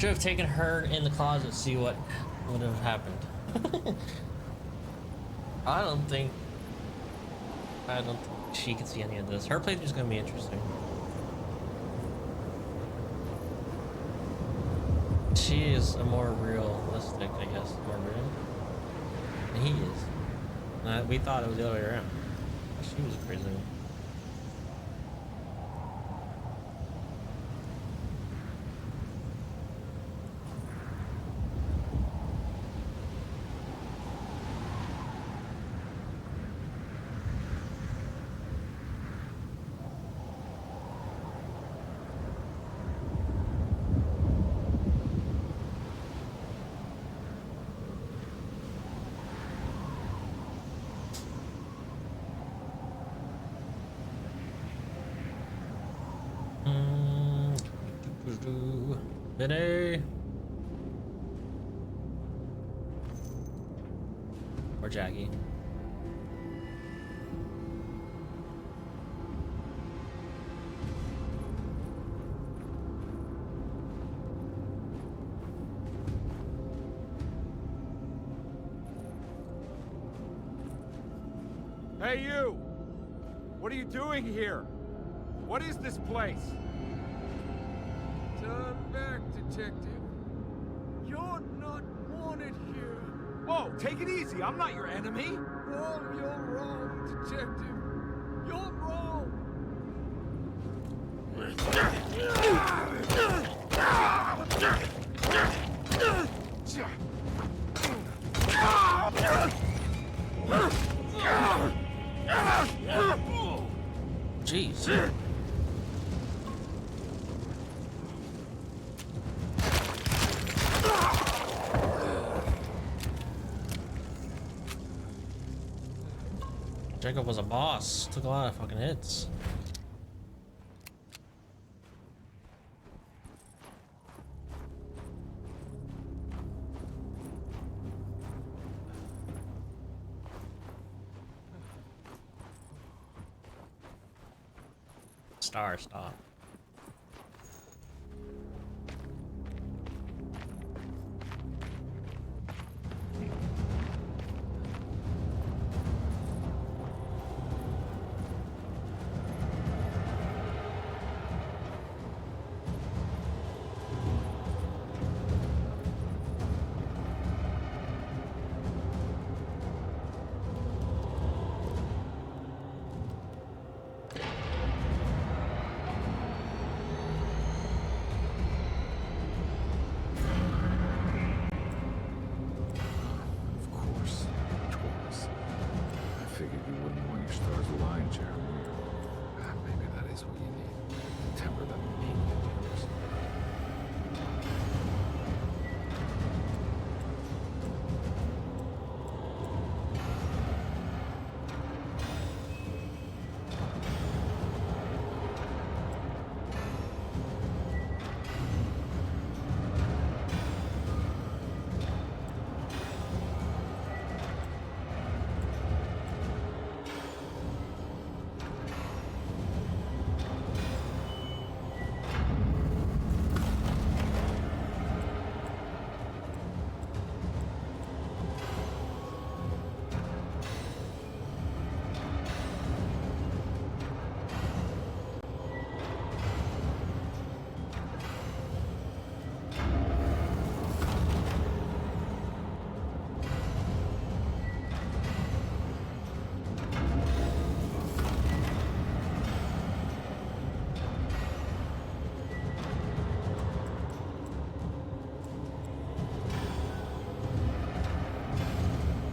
Should have taken her in the closet to see what would have happened. I don't think she can see any of this. Her playthrough is gonna be interesting. She is a more realistic, I guess, more real. And he is. We thought it was the other way around. She was crazy. Vinny! Or Jackie. Hey, you! What are you doing here? What is this place? Turn back, detective. You're not wanted here. Whoa, take it easy. I'm not your enemy. Wrong, you're wrong, detective. You're wrong. Jeez. Jacob was a boss. Took a lot of fucking hits. Stop.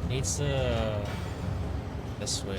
Needs to this way.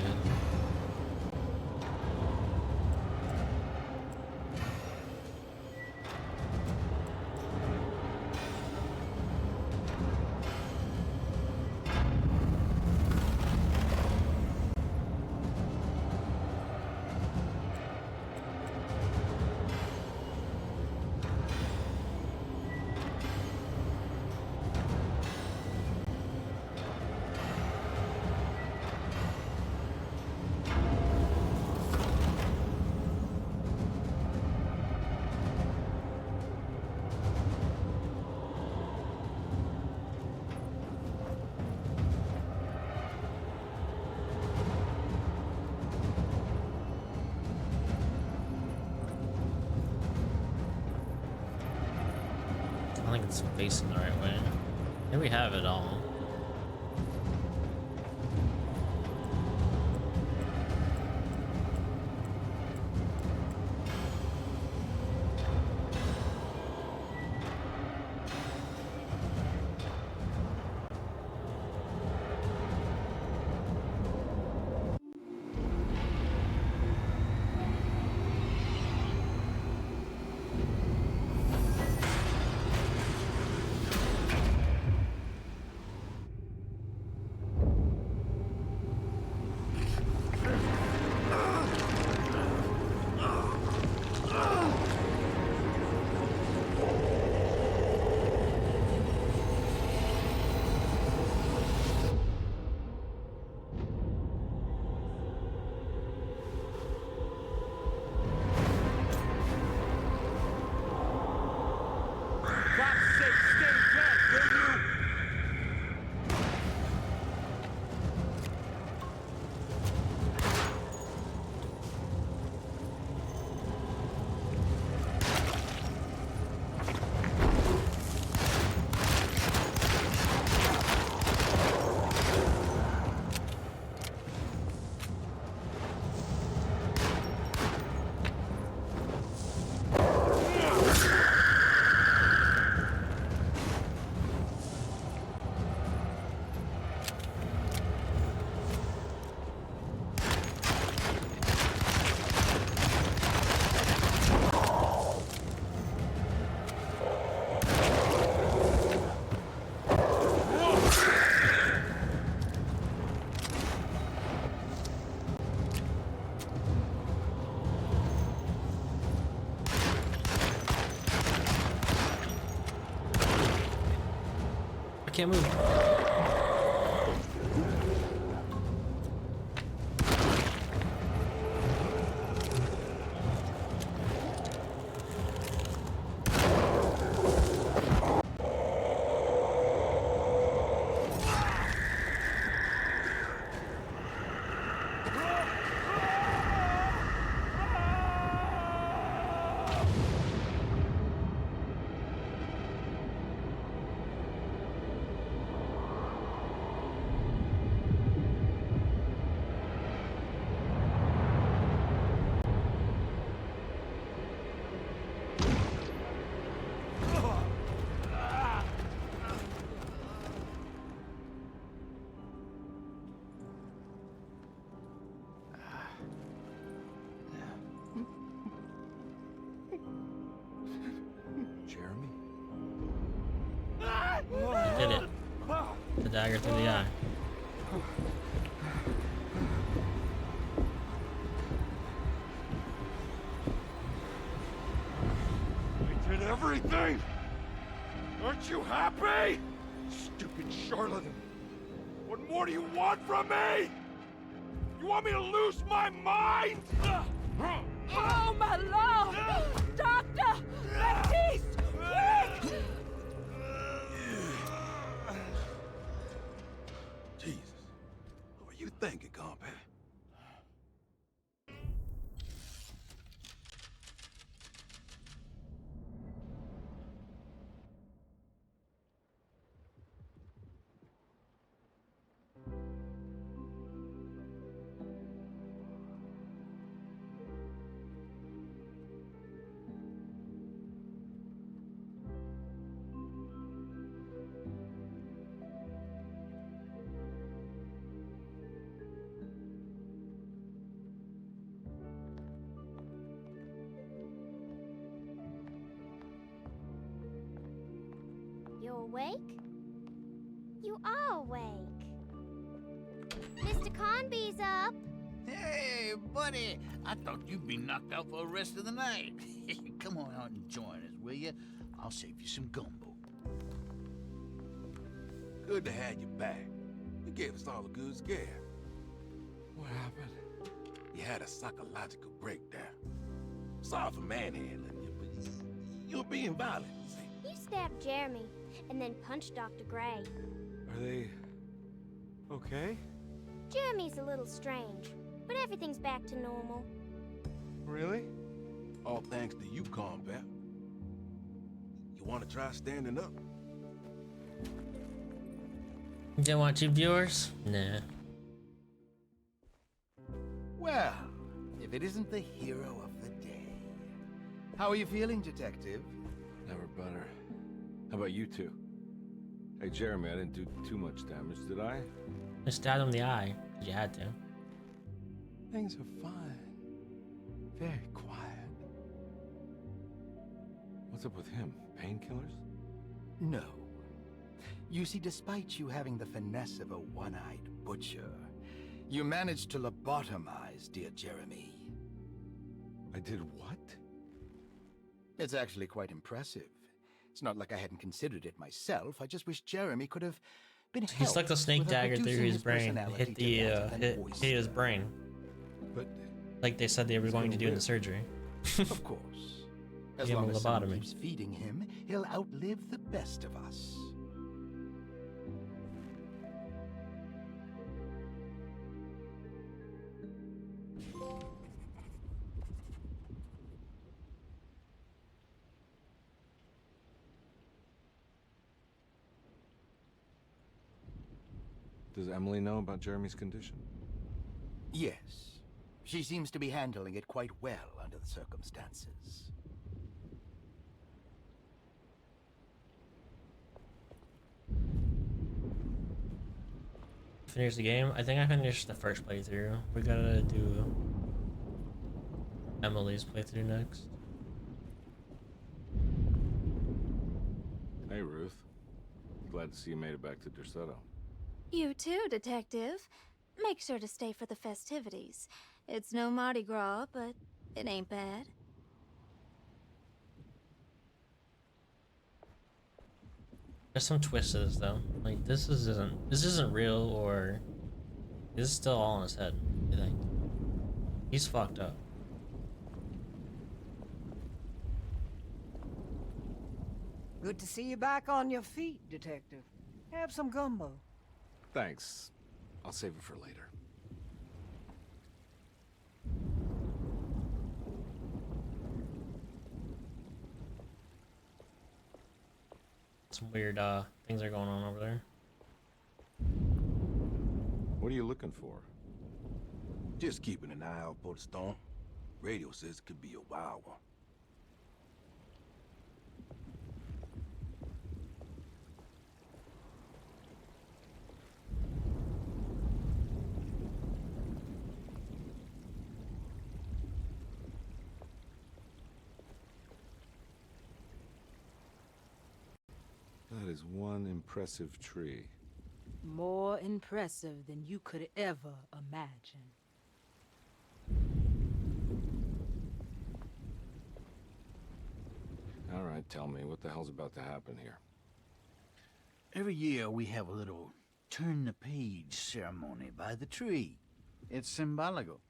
think it's facing the right way. Here we have it all. Can't move. Jeremy? You did it. The dagger through the eye. I did everything! Aren't you happy? Stupid charlatan! What more do you want from me? You want me to lose my mind? Oh, my lord! Doctor! Baptiste! Quick! Jesus. What are you thinking, compadre? You awake? You are awake. Mr. Conby's up. Hey, buddy! I thought you'd be knocked out for the rest of the night. Come on out and join us, will you? I'll save you some gumbo. Good to have you back. You gave us all a good scare. What happened? You had a psychological breakdown. Sorry for manhandling you, but you're being violent, you see. You stabbed Jeremy and then punched Dr. Gray. Are they... okay? Jeremy's a little strange, but everything's back to normal. Really? All thanks to you, combat. You Want to try standing up? You don't want you viewers? Nah. Well, if it isn't the hero of the day. How are you feeling, Detective? Never better. How about you two? Hey, Jeremy, I didn't do too much damage, did I? Just stabbed him in the eye, 'cause you had to. Things are fine. Very quiet. What's up with him? Painkillers? No. You see, despite you having the finesse of a one-eyed butcher, you managed to lobotomize dear Jeremy. I did what? It's actually quite impressive. It's not like I hadn't considered it myself. I just wish Jeremy could have been helped. He's like the snake without dagger reducing through his brain. personality Hit to the that of an hit oyster. his brain. But like they said they were going to do in the surgery. Of course. As Give him long a as someone lobotomy. keeps feeding him, he'll outlive the best of us. Does Emily know about Jeremy's condition? Yes. She seems to be handling it quite well under the circumstances. Finish the game. I think I finished the first playthrough. We gotta do Emily's playthrough next. Hey, Ruth. Glad to see you made it back to Derceto. You too, Detective. Make sure to stay for the festivities. It's no Mardi Gras, but it ain't bad. There's some twists to this though. Like this isn't real, or this is still all in his head. I think he's fucked up. Good to see you back on your feet, Detective. Have some gumbo. Thanks. I'll save it for later. Some weird things are going on over there. What are you looking for? Just keeping an eye out for the storm. Radio says it could be a wild one. That is one impressive tree. More impressive than you could ever imagine. All right, tell me, what the hell's about to happen here? Every year we have a little turn-the-page ceremony by the tree. It's symbolical.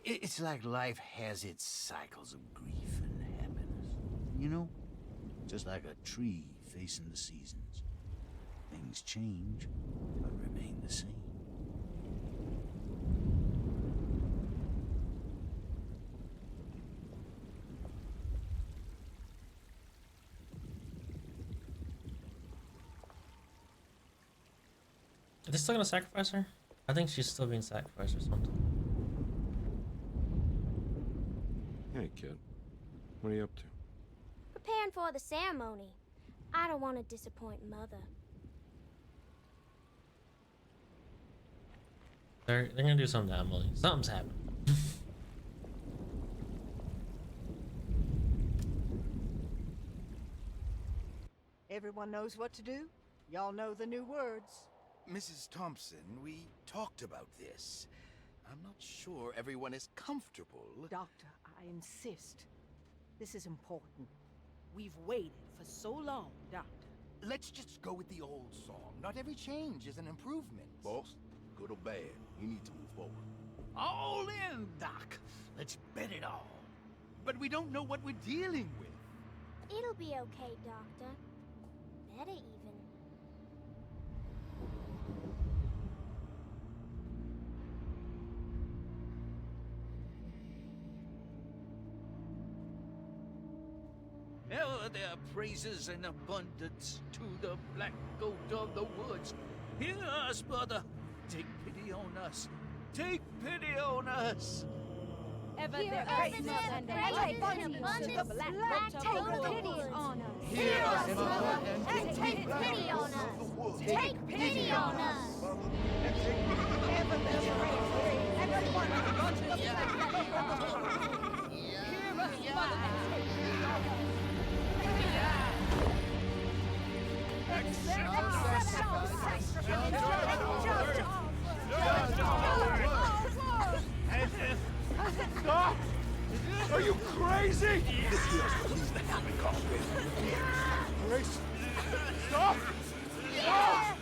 It's like life has its cycles of grief and happiness. You know? Just like a tree facing the seasons. Things change, but remain the same. Are they still gonna sacrifice her? I think she's still being sacrificed or something. Hey, kid. What are you up to? Preparing for the ceremony. I don't want to disappoint Mother. They're gonna do something to Emily. Something's happening. Everyone knows what to do? Y'all know the new words. Mrs. Thompson, we talked about this. I'm not sure everyone is comfortable. Doctor, I insist. This is important. We've waited for so long, Doctor. Let's just go with the old song. Not every change is an improvement. Boss, good or bad, you need to move forward. All in, Doc. Let's bet it all. But we don't know what we're dealing with. It'll be okay, Doctor. Better even. Ever their praises and abundance to the Black Goat of the Woods. Hear us, brother. Take pity on us. Take pity on us. Ever Hear their us, praises and abundance abundance to the Black Goat take of the pity Woods. on us. Hear us, Mother, and take pity on us. Take pity on us. Ever their praises and abundance to the Black Goat of the Woods. Hear us, Mother, and take pity on us. Stop! Are you crazy? This here's what needs to happen, Carlton. Grace, stop! Stop!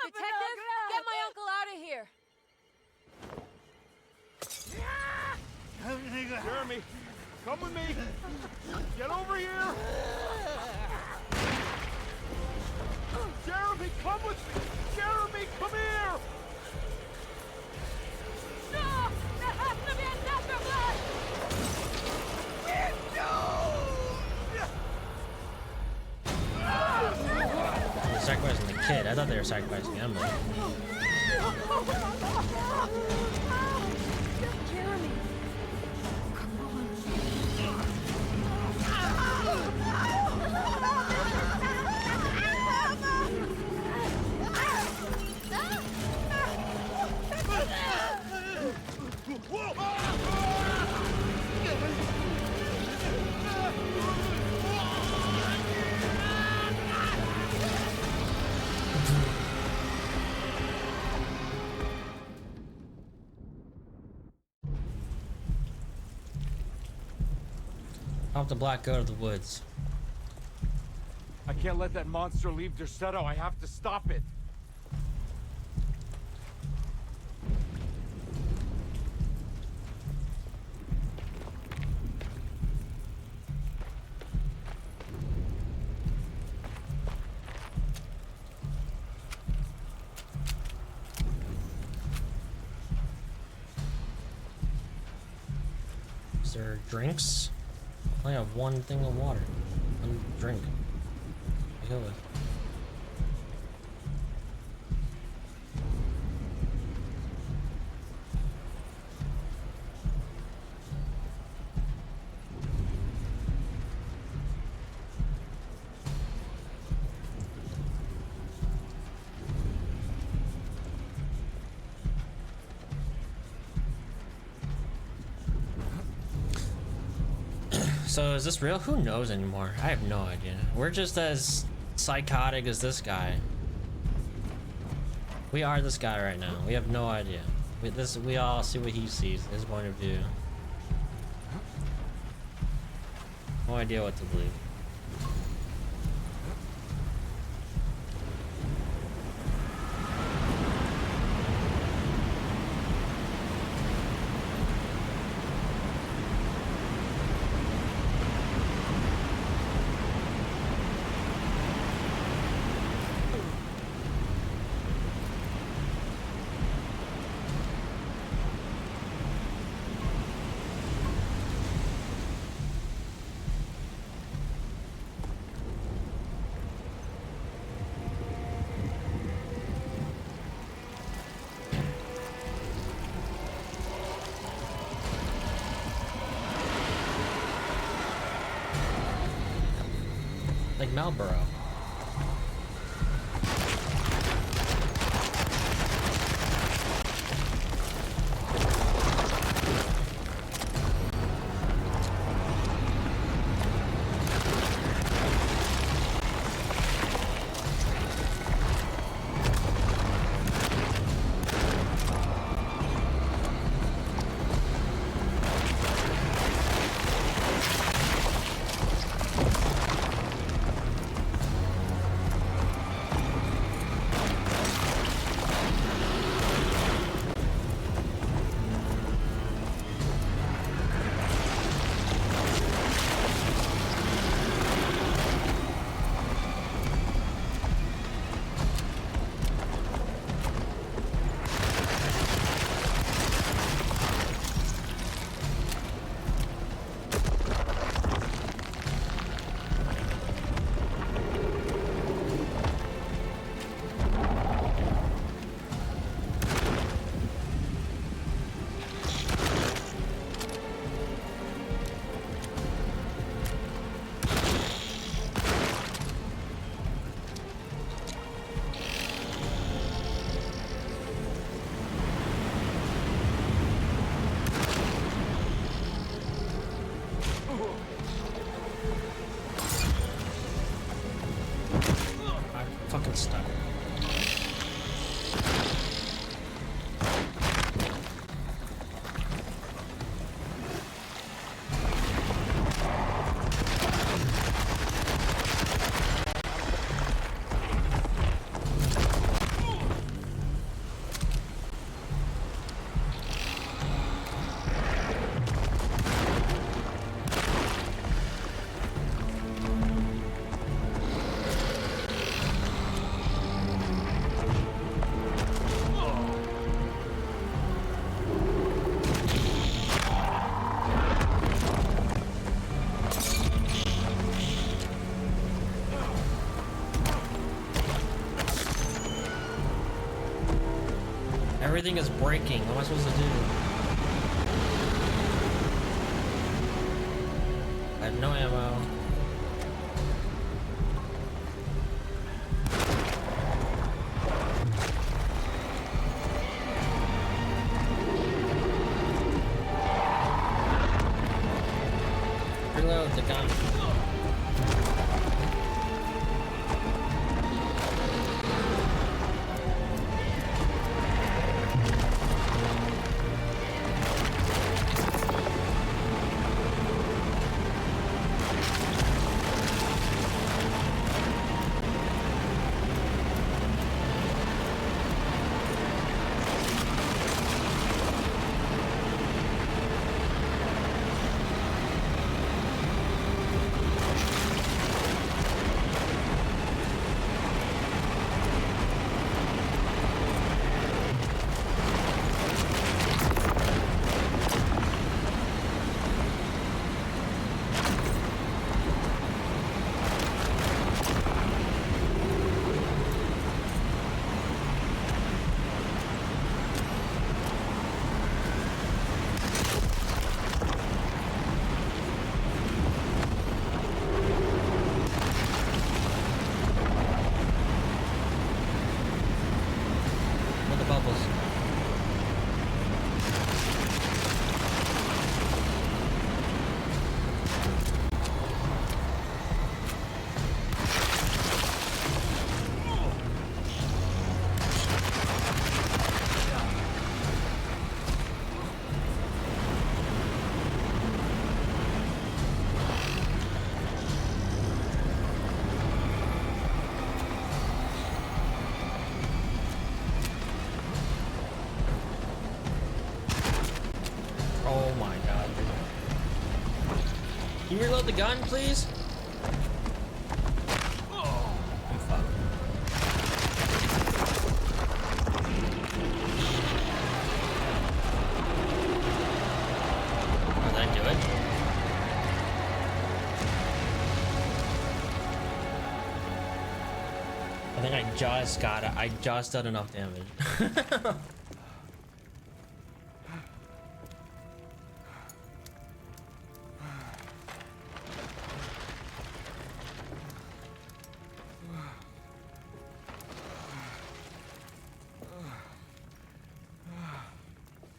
Detective, get my uncle out of here. Jeremy, come with me! Get over here! Jeremy, come with me! Jeremy, come here! No! There has to be another blood! They're sacrificing the kid. I thought they were sacrificing Emily. Jeremy! Off the Black Goat of the Woods. I can't let that monster leave Derceto. I have to stop it. Is there drinks? I only have one thing of water. One drink. I go with. So is this real? Who knows anymore? I have no idea. We're just as psychotic as this guy. We are this guy right now. We have no idea. We all see what he sees, his point of view. No idea what to believe. Like Marlboro. Everything is breaking. What am I supposed to do? I have no ammo. Reload the gun. Oh my god. Can you reload the gun, please? Oh, I'm fucked. Did that do it? I think I just got it. I just did enough damage.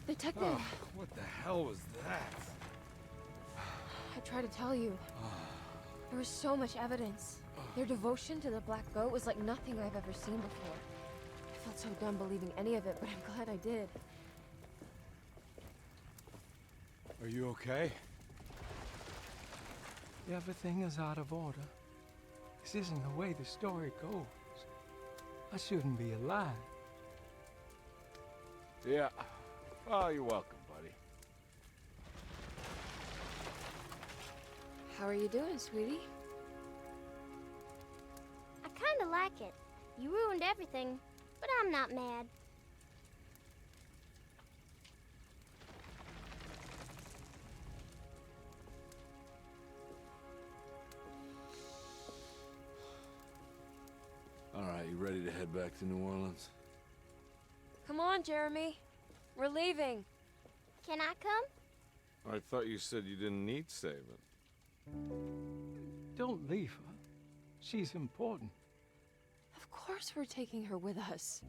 Detective! Oh, what the hell was that? I tried to tell you. There was so much evidence. Their devotion to the Black Goat was like nothing I've ever seen before. I felt so dumb believing any of it, but I'm glad I did. Are you okay? Everything is out of order. This isn't the way the story goes. I shouldn't be alive. Yeah. Oh, you're welcome, buddy. How are you doing, sweetie? I kinda like it. You ruined everything, but I'm not mad. All right, you ready to head back to New Orleans? Come on, Jeremy. We're leaving. Can I come? I thought you said you didn't need saving. Don't leave her. She's important. Of course we're taking her with us.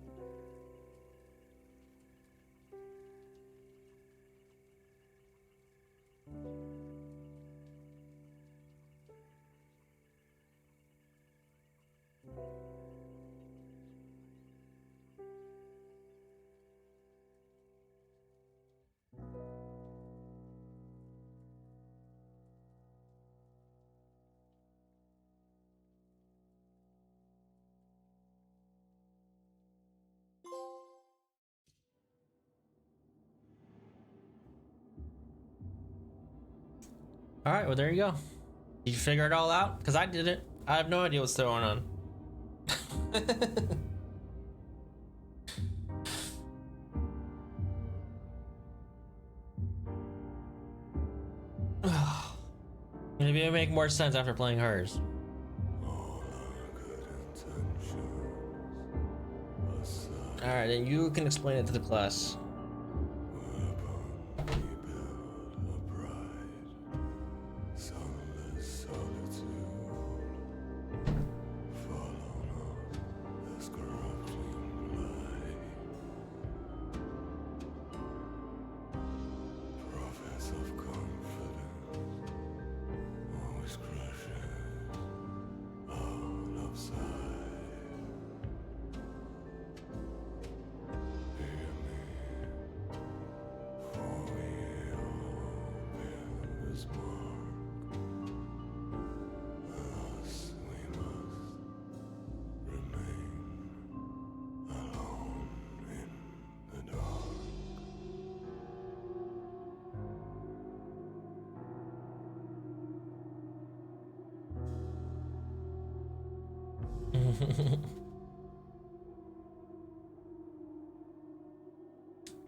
All right, well, there you go. Did you figure it all out? Because I didn't. I have no idea what's going on. Maybe it'll make more sense after playing hers. Alright, then you can explain it to the class.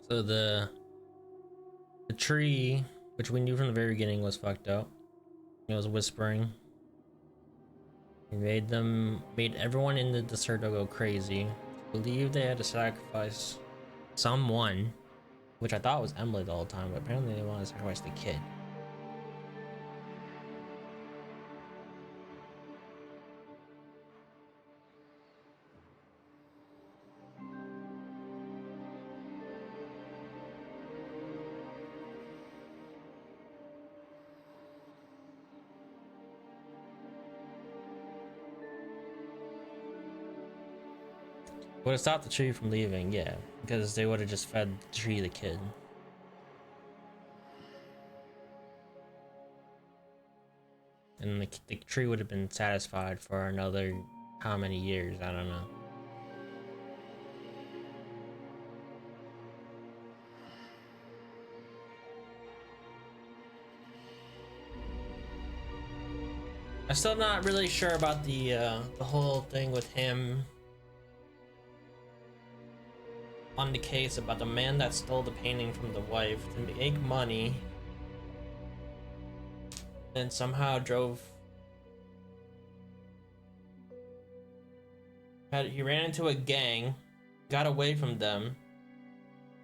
So the tree, which we knew from the very beginning was fucked up. It was whispering. It made everyone in the Deserto go crazy. Believe they had to sacrifice someone, which I thought was Emily the whole time, but apparently they wanted to sacrifice the kid. Would have stopped the tree from leaving, yeah, because they would have just fed the tree the kid. And the tree would have been satisfied for another how many years, I don't know. I'm still not really sure about the whole thing with him on the case about the man that stole the painting from the wife to make money and somehow he ran into a gang, got away from them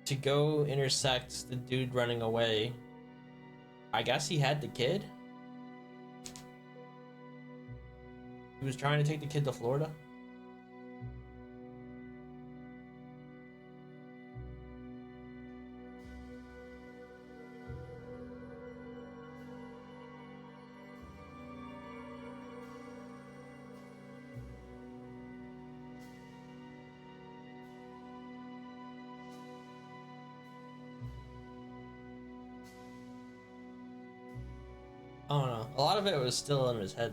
to go intersect the dude running away. I guess he had the kid. He was trying to take the kid to Florida. I don't know. A lot of it was still in his head.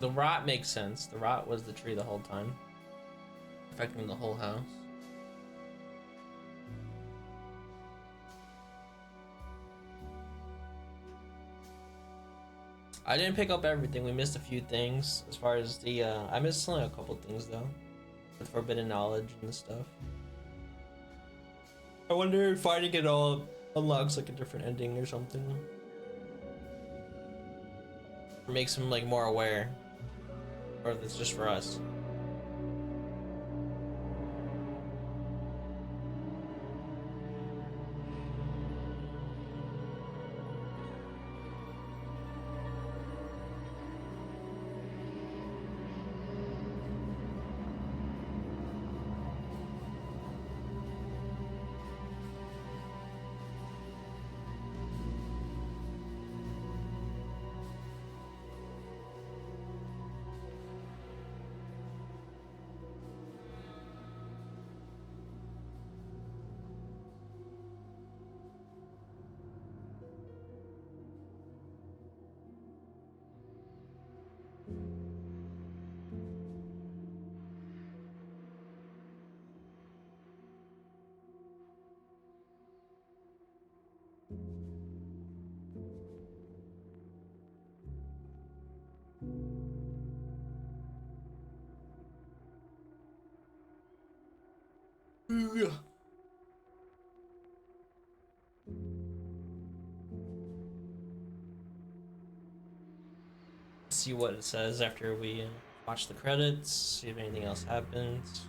The rot makes sense. The rot was the tree the whole time, affecting the whole house. I didn't pick up everything. We missed a few things as far as the I missed only a couple things though, with forbidden knowledge and stuff. I wonder if finding it all unlocks like a different ending or something, or makes him like more aware, or if it's just for us. See what it says after we watch the credits, see if anything else happens.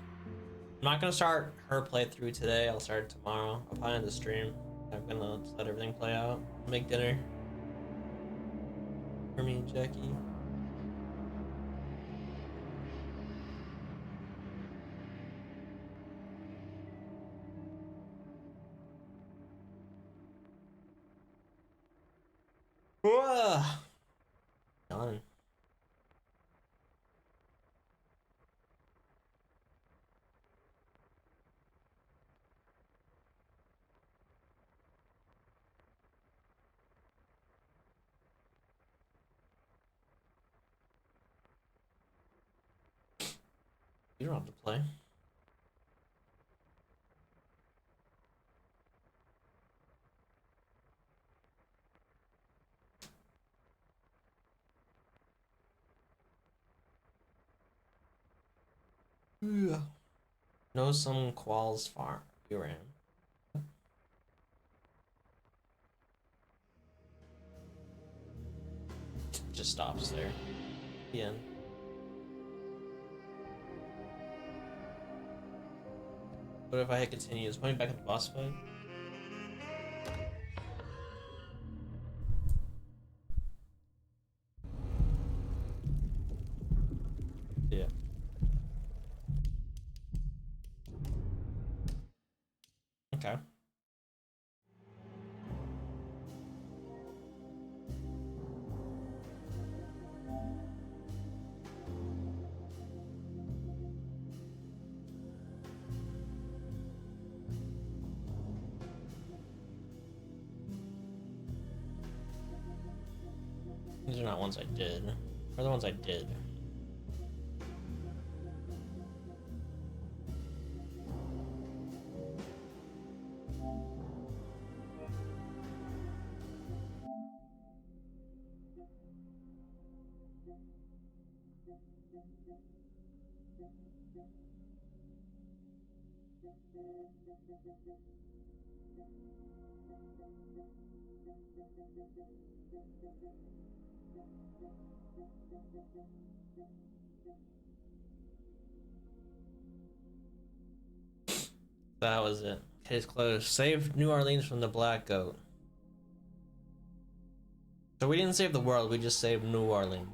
I'm not gonna start her playthrough today, I'll start it tomorrow. I'll probably end the stream. I'm gonna let everything play out. Make dinner for me and Jackie. Done. You don't have to play. Yeah. Know some Qualls farm. You ran. Just stops there. The end. What if I hit continue? Is going back at the boss fight? Yeah. Okay. These are not ones I did. Or the ones I did. That was it. Case closed. Save New Orleans from the Black Goat. So we didn't save the world, we just saved New Orleans.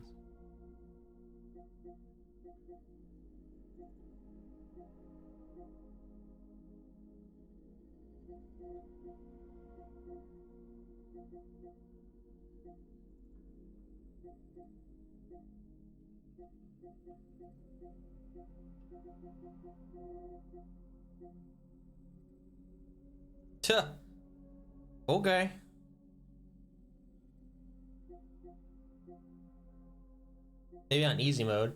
Tuh. Okay. Maybe on easy mode.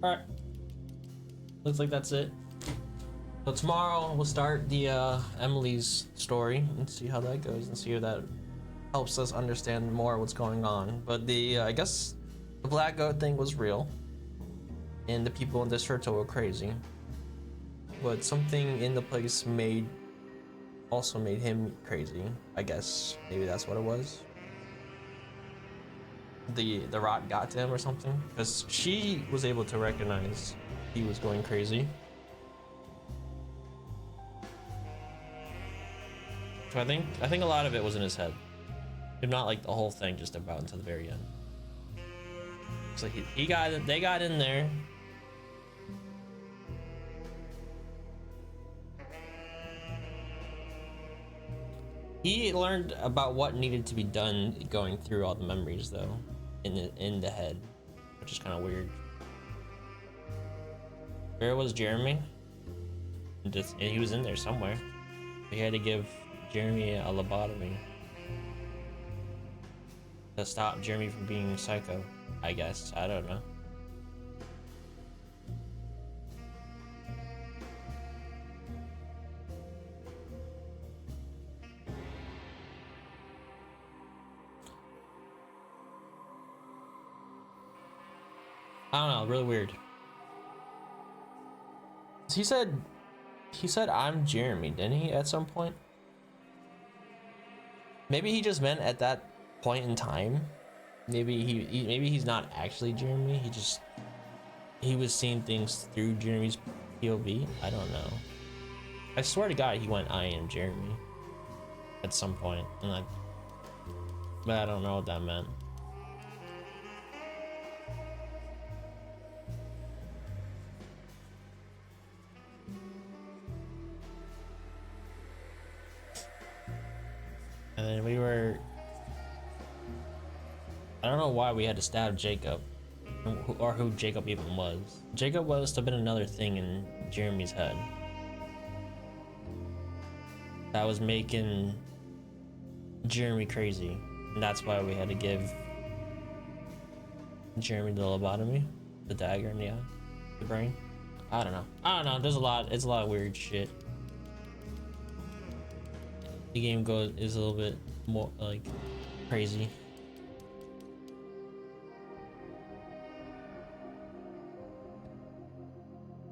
Alright. Looks like that's it. So tomorrow we'll start the Emily's story and see how that goes and see if that helps us understand more what's going on. But the I guess the Black Goat thing was real and the people in this church were crazy. But something in the place also made him crazy. I guess maybe that's what it was. The rot got to him or something, because she was able to recognize he was going crazy. So I think a lot of it was in his head, if not like the whole thing, just about until the very end. So they got in there. He learned about what needed to be done going through all the memories though, in the head, which is kind of weird. Where was Jeremy? And he was in there somewhere. He had to give Jeremy a lobotomy to stop Jeremy from being psycho, I guess. I don't know. I don't know, really weird. He said I'm Jeremy, didn't he, at some point? Maybe he just meant at that point in time. Maybe he's not actually Jeremy. He was seeing things through Jeremy's POV. I don't know. I swear to God, he went, "I am Jeremy," at some point, but I don't know what that meant. And then I don't know why we had to stab Jacob, or who Jacob even was. Jacob must have been another thing in Jeremy's head that was making Jeremy crazy, and that's why we had to give Jeremy the lobotomy, the dagger in the eye, the brain. I don't know. It's a lot of weird shit. The game is a little bit more like crazy.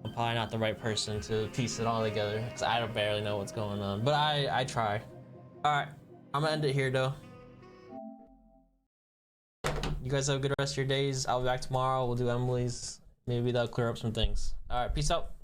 I'm probably not the right person to piece it all together because I don't barely know what's going on, but I try. All right, I'm gonna end it here though. You guys have a good rest of your days. I'll be back tomorrow. We'll do Emily's. Maybe that'll clear up some things. All right, peace out.